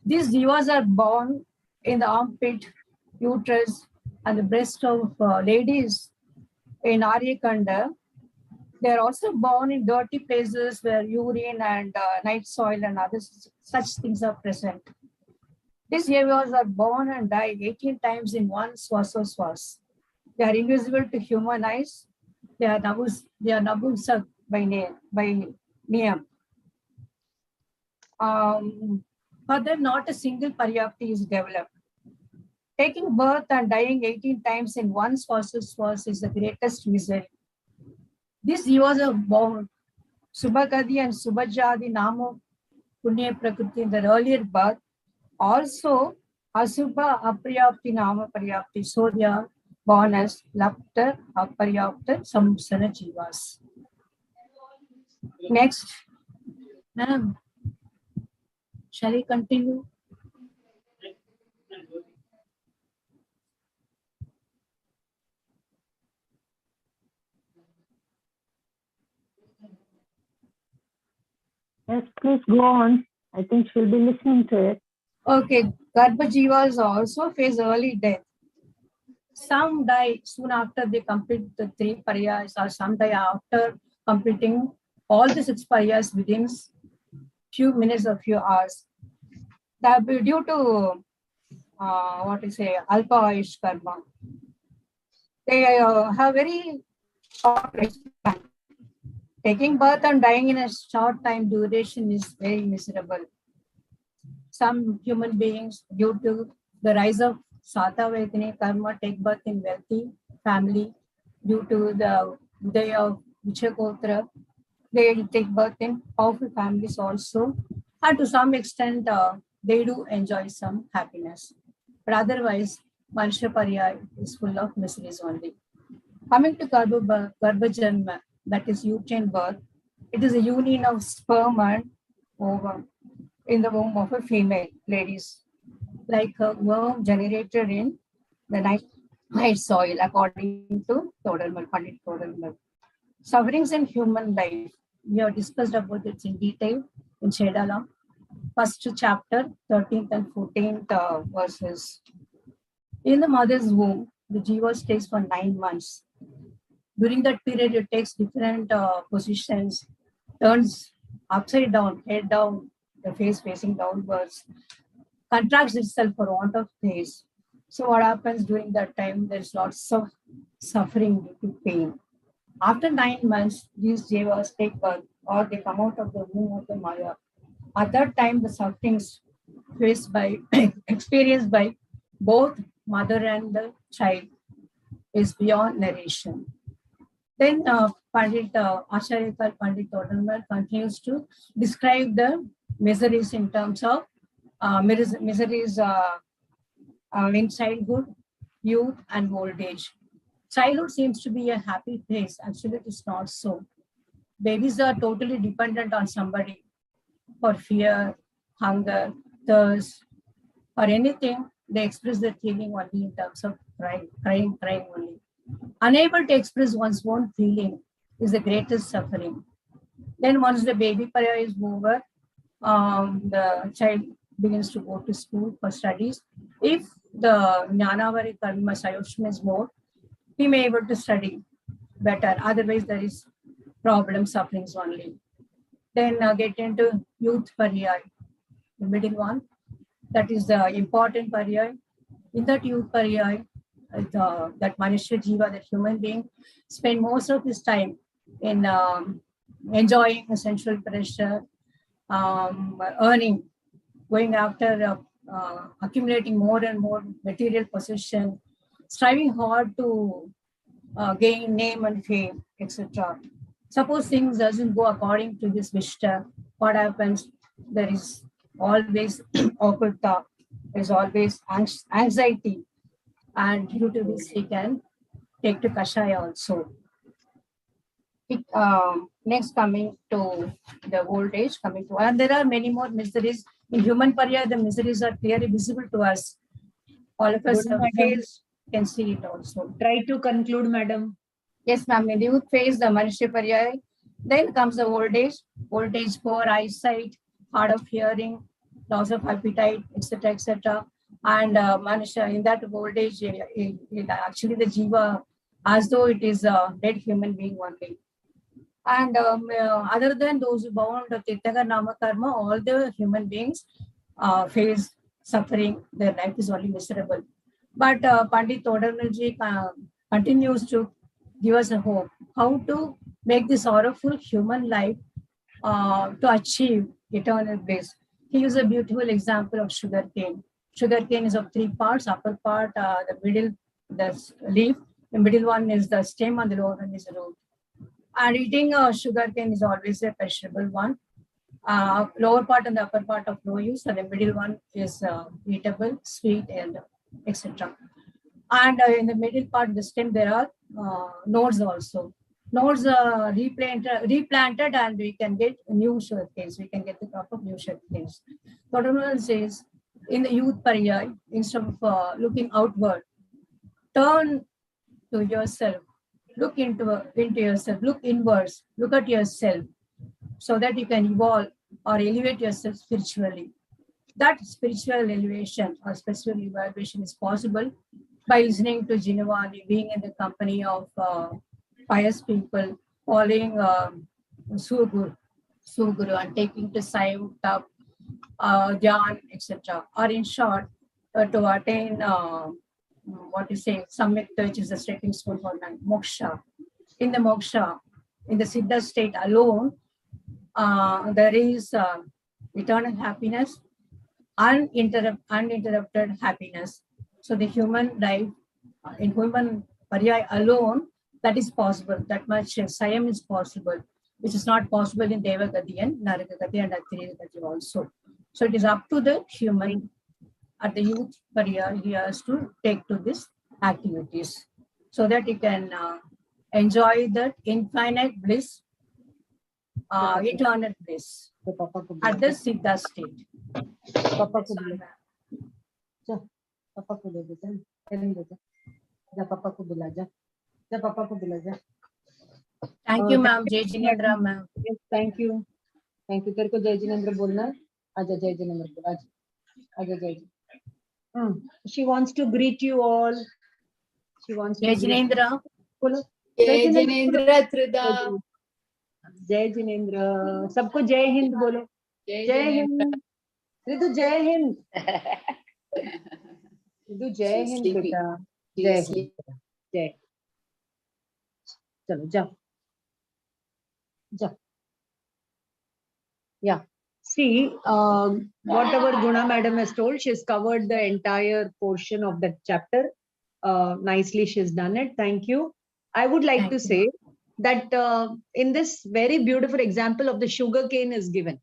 Speaker 7: These jivas are born in the armpit, uterus, and the breast of ladies in Arya Kanda. They are also born in dirty places where urine and night soil and other such things are present. These jivas are born and die 18 times in one swasoswas. They are invisible to human eyes. They are nabulsak by niyam. Further, not a single paryapti is developed. Taking birth and dying 18 times in one swasoswas is the greatest misery. These jivas are born Subhagadi and Subhajadi Namo Punya Prakriti in the earlier birth. Also, Asubha Apriyapti Nama Paryapti. So they are born as Lapta Aparyapta Samsana Jivas. Next, ma'am, shall we continue?
Speaker 5: Yes, please go on. I think she'll be listening to it.
Speaker 7: Okay, Garbha Jivas also face early death. Some die soon after they complete the 3 pariyas, or some die after completing all the 6 pariyas within few minutes or few hours. That will be due to Alpa Ayush Karma. They have very short lifespan. Taking birth and dying in a short time duration is very miserable. Some human beings, due to the rise of Sata Vedini Karma, take birth in wealthy family. Due to the Udaya of Vichakotra, they take birth in powerful families also. And to some extent, they do enjoy some happiness. But otherwise, Manushya Pariyat is full of miseries only. Coming to Garbha Janma, that is uterine birth, it is a union of sperm and ovum in the womb of a female, ladies, like a worm generated in the night soil, according to Pandit Todalmal. Sufferings in human life, we have discussed about it in detail in Shedala, first chapter, 13th and 14th verses. In the mother's womb, the jiva stays for 9 months. During that period, it takes different positions, turns upside down, head down, the face facing downwards, contracts itself for want of space. So what happens during that time? There's lots of suffering due to pain. After 9 months, these jivas take birth or they come out of the womb of the mother. At that time, the sufferings faced by, experienced by both mother and the child is beyond narration. Then Acharya Pandit Todalmal continues to describe the miseries in terms of miseries in childhood, youth, and old age. Childhood seems to be a happy place. Actually, it is not so. Babies are totally dependent on somebody for fear, hunger, thirst, or anything. They express their feeling only in terms of crying only. Unable to express one's own feeling, is the greatest suffering. Then once the baby parya is over, the child begins to go to school for studies. If the Jnanavari Karma Sayushma is more, he may be able to study better. Otherwise, there is problem, sufferings only. Then get into youth parya, the middle one. That is the important parya. In that youth parya, that Manusha Jiva, that human being, spend most of his time in enjoying the sensual pleasure, earning, going after accumulating more and more material possession, striving hard to gain name and fame, etc. Suppose things doesn't go according to this vishta, what happens? There is always okulta, there is always anxiety, and due to this he can take to kashaya also. Next, coming to the old age, and there are many more miseries. In human parya, the miseries are clearly visible to us. All of us can see it also.
Speaker 6: Try to conclude, madam.
Speaker 7: Yes, ma'am. In the youth phase, the Manusha parya, then comes the old age. Old age, poor eyesight, hard of hearing, loss of appetite, etc., etc. And Manusha, in that old age, actually the jiva, as though it is a dead human being only. And other than those who bound Tirthaga Nama Karma, all the human beings face suffering. Their life is only miserable. But Pandit Todarmalji continues to give us a hope how to make this sorrowful human life to achieve eternal bliss. He used a beautiful example of sugar cane. Sugar cane is of three parts: upper part, the middle, the leaf, the middle one is the stem, and the lower one is the root. And eating sugar cane is always a pleasurable one. Lower part and the upper part of no use, and the middle one is eatable, sweet, and etc. And in the middle part of the stem, there are nodes also. Nodes replanted, and we can get new sugar canes. We can get the crop of new sugar canes. Todarmal says, in the youth parya, instead of looking outward, turn to yourself. Look into yourself, look inwards, look at yourself, so that you can evolve or elevate yourself spiritually. That spiritual elevation or spiritual evaluation is possible by listening to Jinavani, being in the company of pious people, following Suguru, and taking to Saim, Tap, Dhyan, etc. Or in short, to attain Samyakta, which is the stepping stone for moksha. In the moksha, in the Siddha state alone, there is eternal happiness, uninterrupted happiness. So the human life, in human parya alone, that is possible. That much Sayam is possible, which is not possible in Deva Gati and Naraka Gati and Atirya Gati also. So it is up to the human. At the youth parya, he has to take to these activities so that he can enjoy that infinite bliss, eternal bliss at the Siddha state. Thank you, ma'am. Jai Jinendra, ma'am.
Speaker 6: Yes, thank you. Thank you. तेरे को जय जिनेंद्र बोलना है. आजा जय जिनेंद्र बोल. आजा जय. She wants to greet you all. She wants to
Speaker 7: Jai Jinendra.
Speaker 8: Jai Jinendra Trida.
Speaker 6: जय जिनेंद्र. सबको जय हिंद बोलो. जय हिंद. रितु जय हिंद. रितु जय हिंद बेटा. जय हिंद. जय. चलो जाओ. जाओ. Yeah. See, whatever Guna madam has told, she's covered the entire portion of that chapter. Nicely, she's done it. Thank you. I would like to say that in this very beautiful example of the sugar cane is given.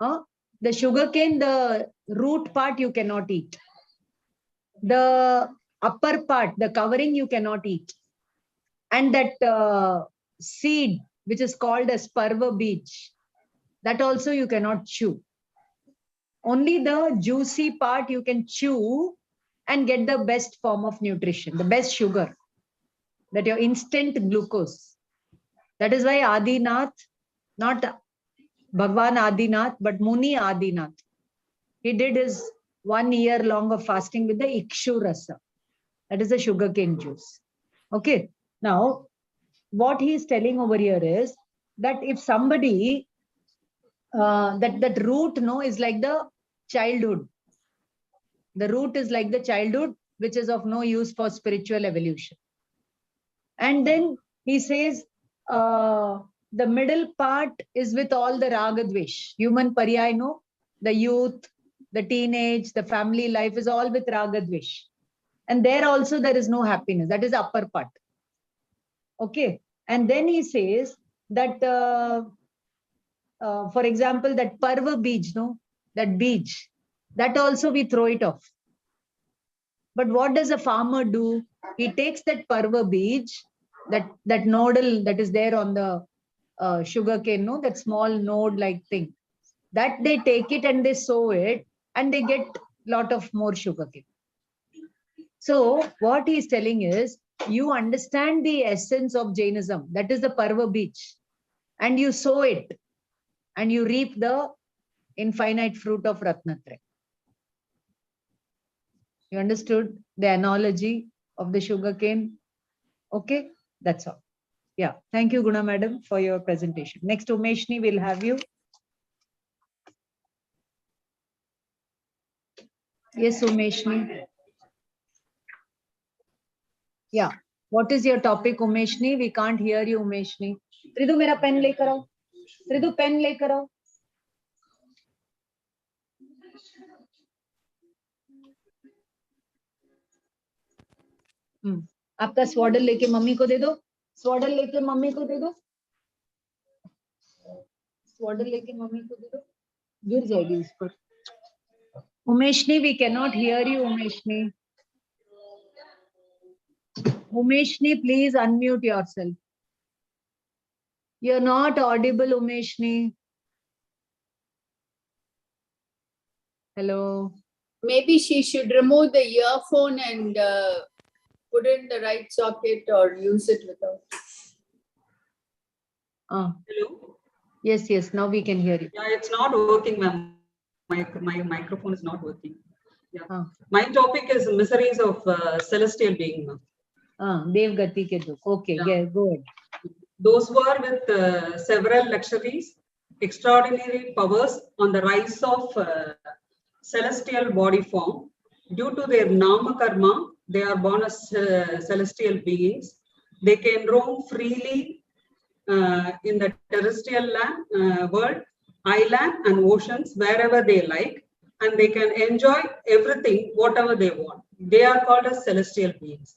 Speaker 6: The sugar cane, the root part you cannot eat. The upper part, the covering you cannot eat. And that seed, which is called as parva beach, that also you cannot chew. Only the juicy part you can chew and get the best form of nutrition, the best sugar, that your instant glucose. That is why Adinath, not Bhagwan Adinath, but Muni Adinath, he did his 1 year long of fasting with the Ikshu Rasa. That is the sugarcane juice. Okay. Now, what he is telling over here is that if somebody, that root, no, is like the childhood. The root is like the childhood, which is of no use for spiritual evolution. And then he says, the middle part is with all the ragadvesh. Human pariyai, no? The youth, the teenage, the family life is all with ragadvesh. And there also there is no happiness. That is the upper part. Okay. And then he says that, for example, that parva beej, no? That beej, that also we throw it off. But what does a farmer do? He takes that parva beej, that nodal that is there on the sugarcane, no? That small node-like thing. That they take it and they sow it and they get lot of more sugarcane. So what he is telling is, you understand the essence of Jainism. That is the parva beej. And you sow it and you reap the infinite fruit of Ratnatraya. You understood the analogy of the sugarcane? Okay, that's all. Yeah, thank you, Guna Madam, for your presentation. Next, Umeshni, we'll have you. Yes, Umeshni. Yeah, what is your topic, Umeshni? We can't hear you, Umeshni. Tridu, mera pen lekar aao. Tridu, pen lekar aao. आपका स्वाडल लेके mummy को दे दो. स्वाडल लेके mummy को दे दो. स्वाडल लेके mummy को दे दो. गिर जाएगी इस पर. Umeshni, we cannot hear you, Umeshni. Umeshni, please unmute yourself. You're not audible, Umeshni. Hello.
Speaker 8: Maybe she should remove the earphone and put it in the right socket or use it without.
Speaker 12: Hello?
Speaker 6: Yes, yes, now we can hear you.
Speaker 12: Yeah, it's not working, ma'am. My microphone is not working. Yeah. My topic is miseries of celestial being, ma'am.
Speaker 6: Devgati ke dukh. Okay, yeah, go ahead.
Speaker 12: Those who are with several luxuries, extraordinary powers on the rise of celestial body form, due to their nama karma, they are born as celestial beings. They can roam freely in the terrestrial land, world, island and oceans, wherever they like, and they can enjoy everything, whatever they want. They are called as celestial beings.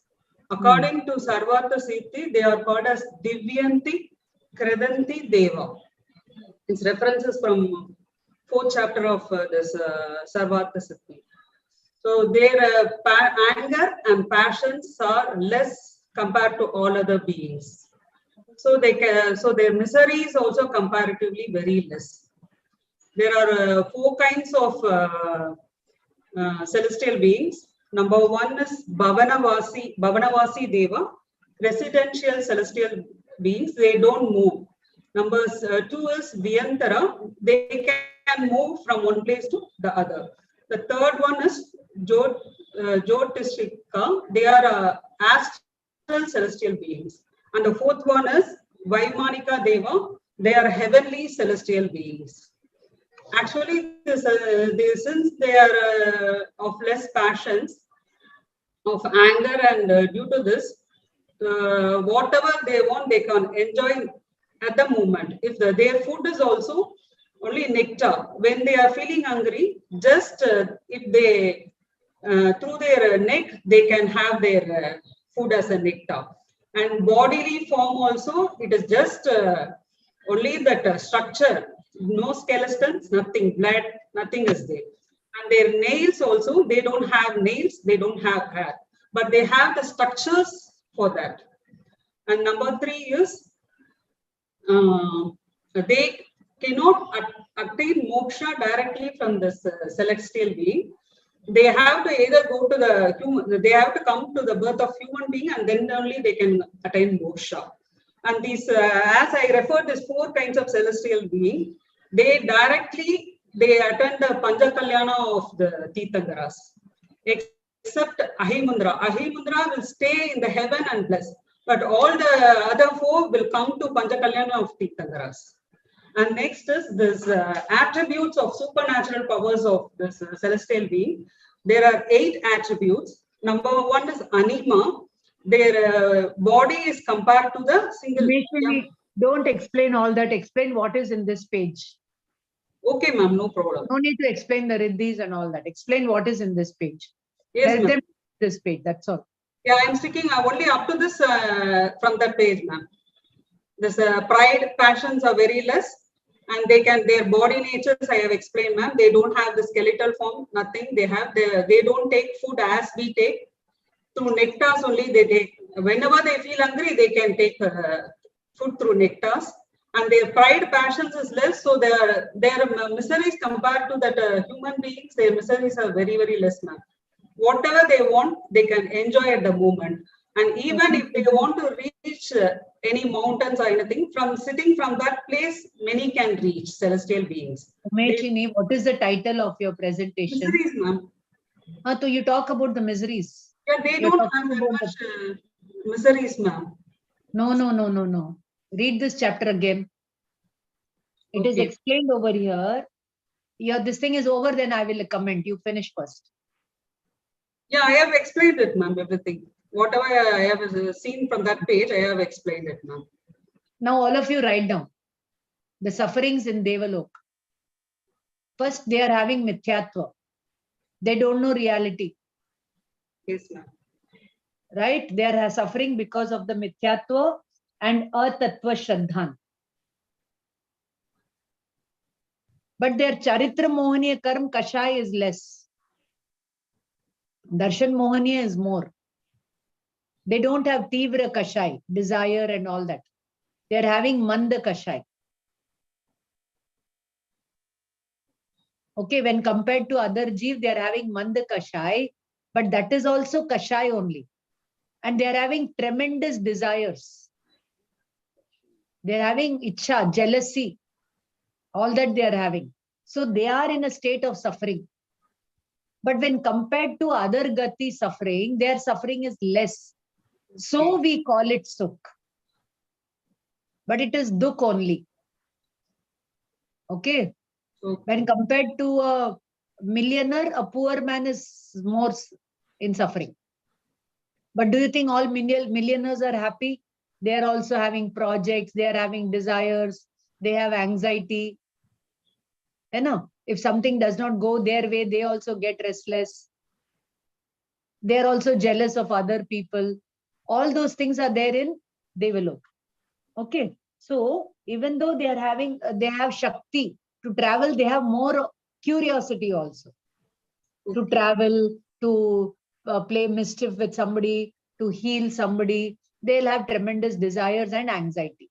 Speaker 12: According to Sarvartha Siddhi, they are called as Divyanti Kredanti Deva. It's references from 4th chapter of this Sarvartha Siddhi. So their anger and passions are less compared to all other beings. So they can, so their misery is also comparatively very less. There are 4 kinds of celestial beings. Number 1 is Bhavanavasi Deva, residential celestial beings. They don't move. Number 2 is Vyantara. They can move from one place to the other. The third one is Jyotishrika. They are astral celestial beings. And the 4th one is Vaimanika Deva. They are heavenly celestial beings. Actually, since they are of less passions, of anger, and due to this, whatever they want, they can enjoy at the moment. If their food is also only nectar, when they are feeling hungry, just if they, through their neck, they can have their food as a nectar. And bodily form also, it is just only that structure, no skeletons, nothing, blood, nothing is there. And their nails also, they don't have nails, they don't have hair, but they have the structures for that. And number 3 is, they cannot attain moksha directly from this celestial being. They have to either go to the human, they have to come to the birth of human being, and then only they can attain moksha. And these, as I referred, these 4 kinds of celestial being, they attend the Panja Kalyana of the Tirthankaras, except Ahimandra. Ahimandra will stay in the heaven and bless, but all the other 4 will come to Panja Kalyana of Tirthankaras. And next is this attributes of supernatural powers of this celestial being. There are 8 attributes. Number 1 is anima. Their body is compared to the single.
Speaker 6: Don't explain all that. Explain what is in this page.
Speaker 12: Okay, ma'am, no problem.
Speaker 6: No need to explain the riddhis and all that. Explain what is in this page.
Speaker 12: Yes, ma'am.
Speaker 6: This page, that's all.
Speaker 12: Yeah, I'm sticking only up to this from that page, ma'am. This pride, passions are very less, and their body natures I have explained, ma'am. They don't have the skeletal form, nothing. They don't take food as we take. Through nectars only they take. Whenever they feel hungry, they can take food through nectars. And their pride, passions is less, so their miseries compared to that human beings, their miseries are very, very less, ma'am. Whatever they want, they can enjoy at the moment. And even if they want to reach any mountains or anything, from sitting from that place, many can reach celestial beings.
Speaker 6: Umechini, what is the title of your presentation?
Speaker 12: Miseries, ma'am.
Speaker 6: So you talk about the miseries.
Speaker 12: Yeah, they don't have that much miseries, ma'am.
Speaker 6: No. Read this chapter again. It is explained over here. Yeah, this thing is over, then I will comment. You finish first.
Speaker 12: Yeah, I have explained it, ma'am, everything. Whatever I have seen from that page, I have explained it, ma'am.
Speaker 6: Now all of you write down the sufferings in Devalok. First, they are having mithyatva. They don't know reality.
Speaker 12: Yes, ma'am.
Speaker 6: Right? They are suffering because of the mithyatva and atattva shraddhan. But their charitra mohaniya karma kashaya is less. Darshan mohaniya is more. They don't have tivra kashai, desire and all that. They are having manda kashai. Okay, when compared to other jeev, they are having manda kashai, but that is also kashai only. And they are having tremendous desires. They are having ichha, jealousy, all that they are having. So they are in a state of suffering. But when compared to other gati suffering, their suffering is less. So we call it sukh. But it is dukh only. Okay. When compared to a millionaire, a poor man is more in suffering. But do you think all millionaires are happy? They are also having projects, they are having desires, they have anxiety. You know, if something does not go their way, they also get restless. They are also jealous of other people. All those things are there in Devalok. Okay. So even though they are having, they have Shakti to travel, they have more curiosity also. To travel, to play mischief with somebody, to heal somebody. They'll have tremendous desires and anxiety.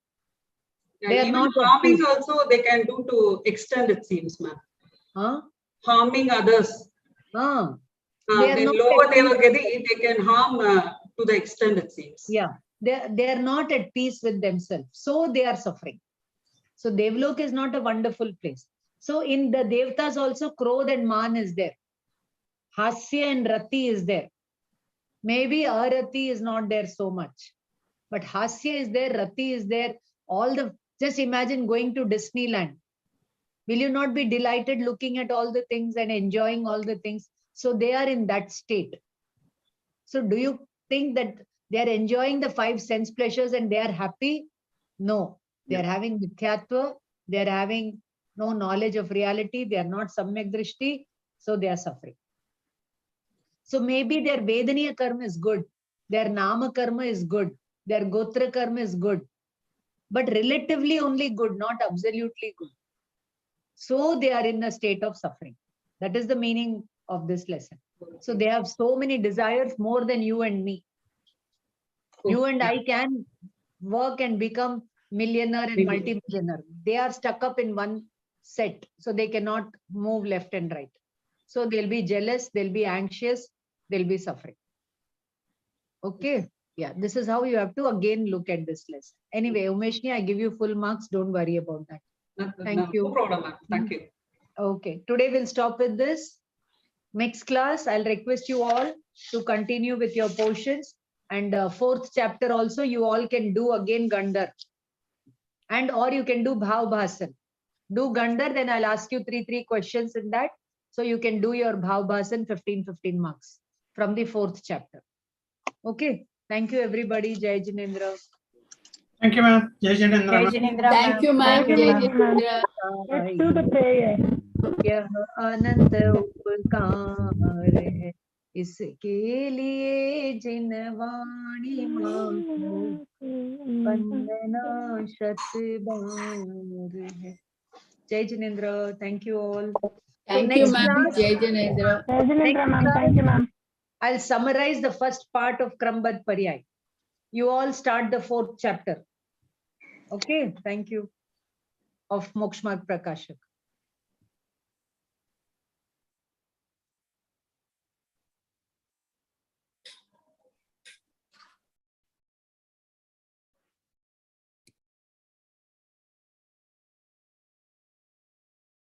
Speaker 12: Yeah,
Speaker 6: they are
Speaker 12: even
Speaker 6: not
Speaker 12: harming also they can do to extend, it seems, ma'am. Harming others.
Speaker 6: They
Speaker 12: When lower they can harm to the extent, it seems.
Speaker 6: Yeah, they are not at peace with themselves. So they are suffering. So Devlok is not a wonderful place. So in the Devtas also, Krodh and Man is there. Hasya and Rati is there. Maybe Arati is not there so much. But Hasya is there, Rati is there. Just imagine going to Disneyland. Will you not be delighted looking at all the things and enjoying all the things? So they are in that state. So do you think that they are enjoying the 5 sense pleasures and they are happy? No. They are having mithyatva. They are having no knowledge of reality. They are not samyak drishti. So they are suffering. So maybe their vedaniya karma is good. Their nama karma is good. Their gotra karma is good. But relatively only good, not absolutely good. So they are in a state of suffering. That is the meaning of this lesson. So they have so many desires more than you and me. You and I can work and become millionaire and multi-millionaire. They are stuck up in one set. So they cannot move left and right. So they'll be jealous, they'll be anxious, they'll be suffering. Okay. Yeah, this is how you have to again look at this lesson. Anyway, Umeshni, I give you full marks. Don't worry about that. Thank you.
Speaker 12: No problem, ma'am. Thank you.
Speaker 6: Okay, today we'll stop with this. Next class, I'll request you all to continue with your portions. And fourth chapter also, you all can do again Gandhar. And or you can do Bhav Bhasan. Do Gandhar, then I'll ask you three questions in that. So you can do your Bhav Bhasan 15 marks from the fourth chapter. Okay. Thank you, everybody. Jai Jinendra.
Speaker 1: Thank you, ma'am. Jai Jinendra.
Speaker 7: Jai
Speaker 1: ma'am.
Speaker 7: Jinendra,
Speaker 8: Thank you, ma'am.
Speaker 4: Thank you,
Speaker 8: Jai
Speaker 4: ma'am.
Speaker 8: Jinendra.
Speaker 4: Let's do the prayer.
Speaker 6: यह अनंत उपकार है इसके लिए जिन वाणी मांगो वंदना शत बार है. Jai Jinendra. Thank you all.
Speaker 8: Thank you, ma'am. Jai Jinendra.
Speaker 4: Jai Jinendra, ma'am. Thank you, ma'am.
Speaker 6: I'll summarize the first part of Krambad Paryay. You all start the fourth chapter. Okay, thank you. Of Moksha Marg Prakashak.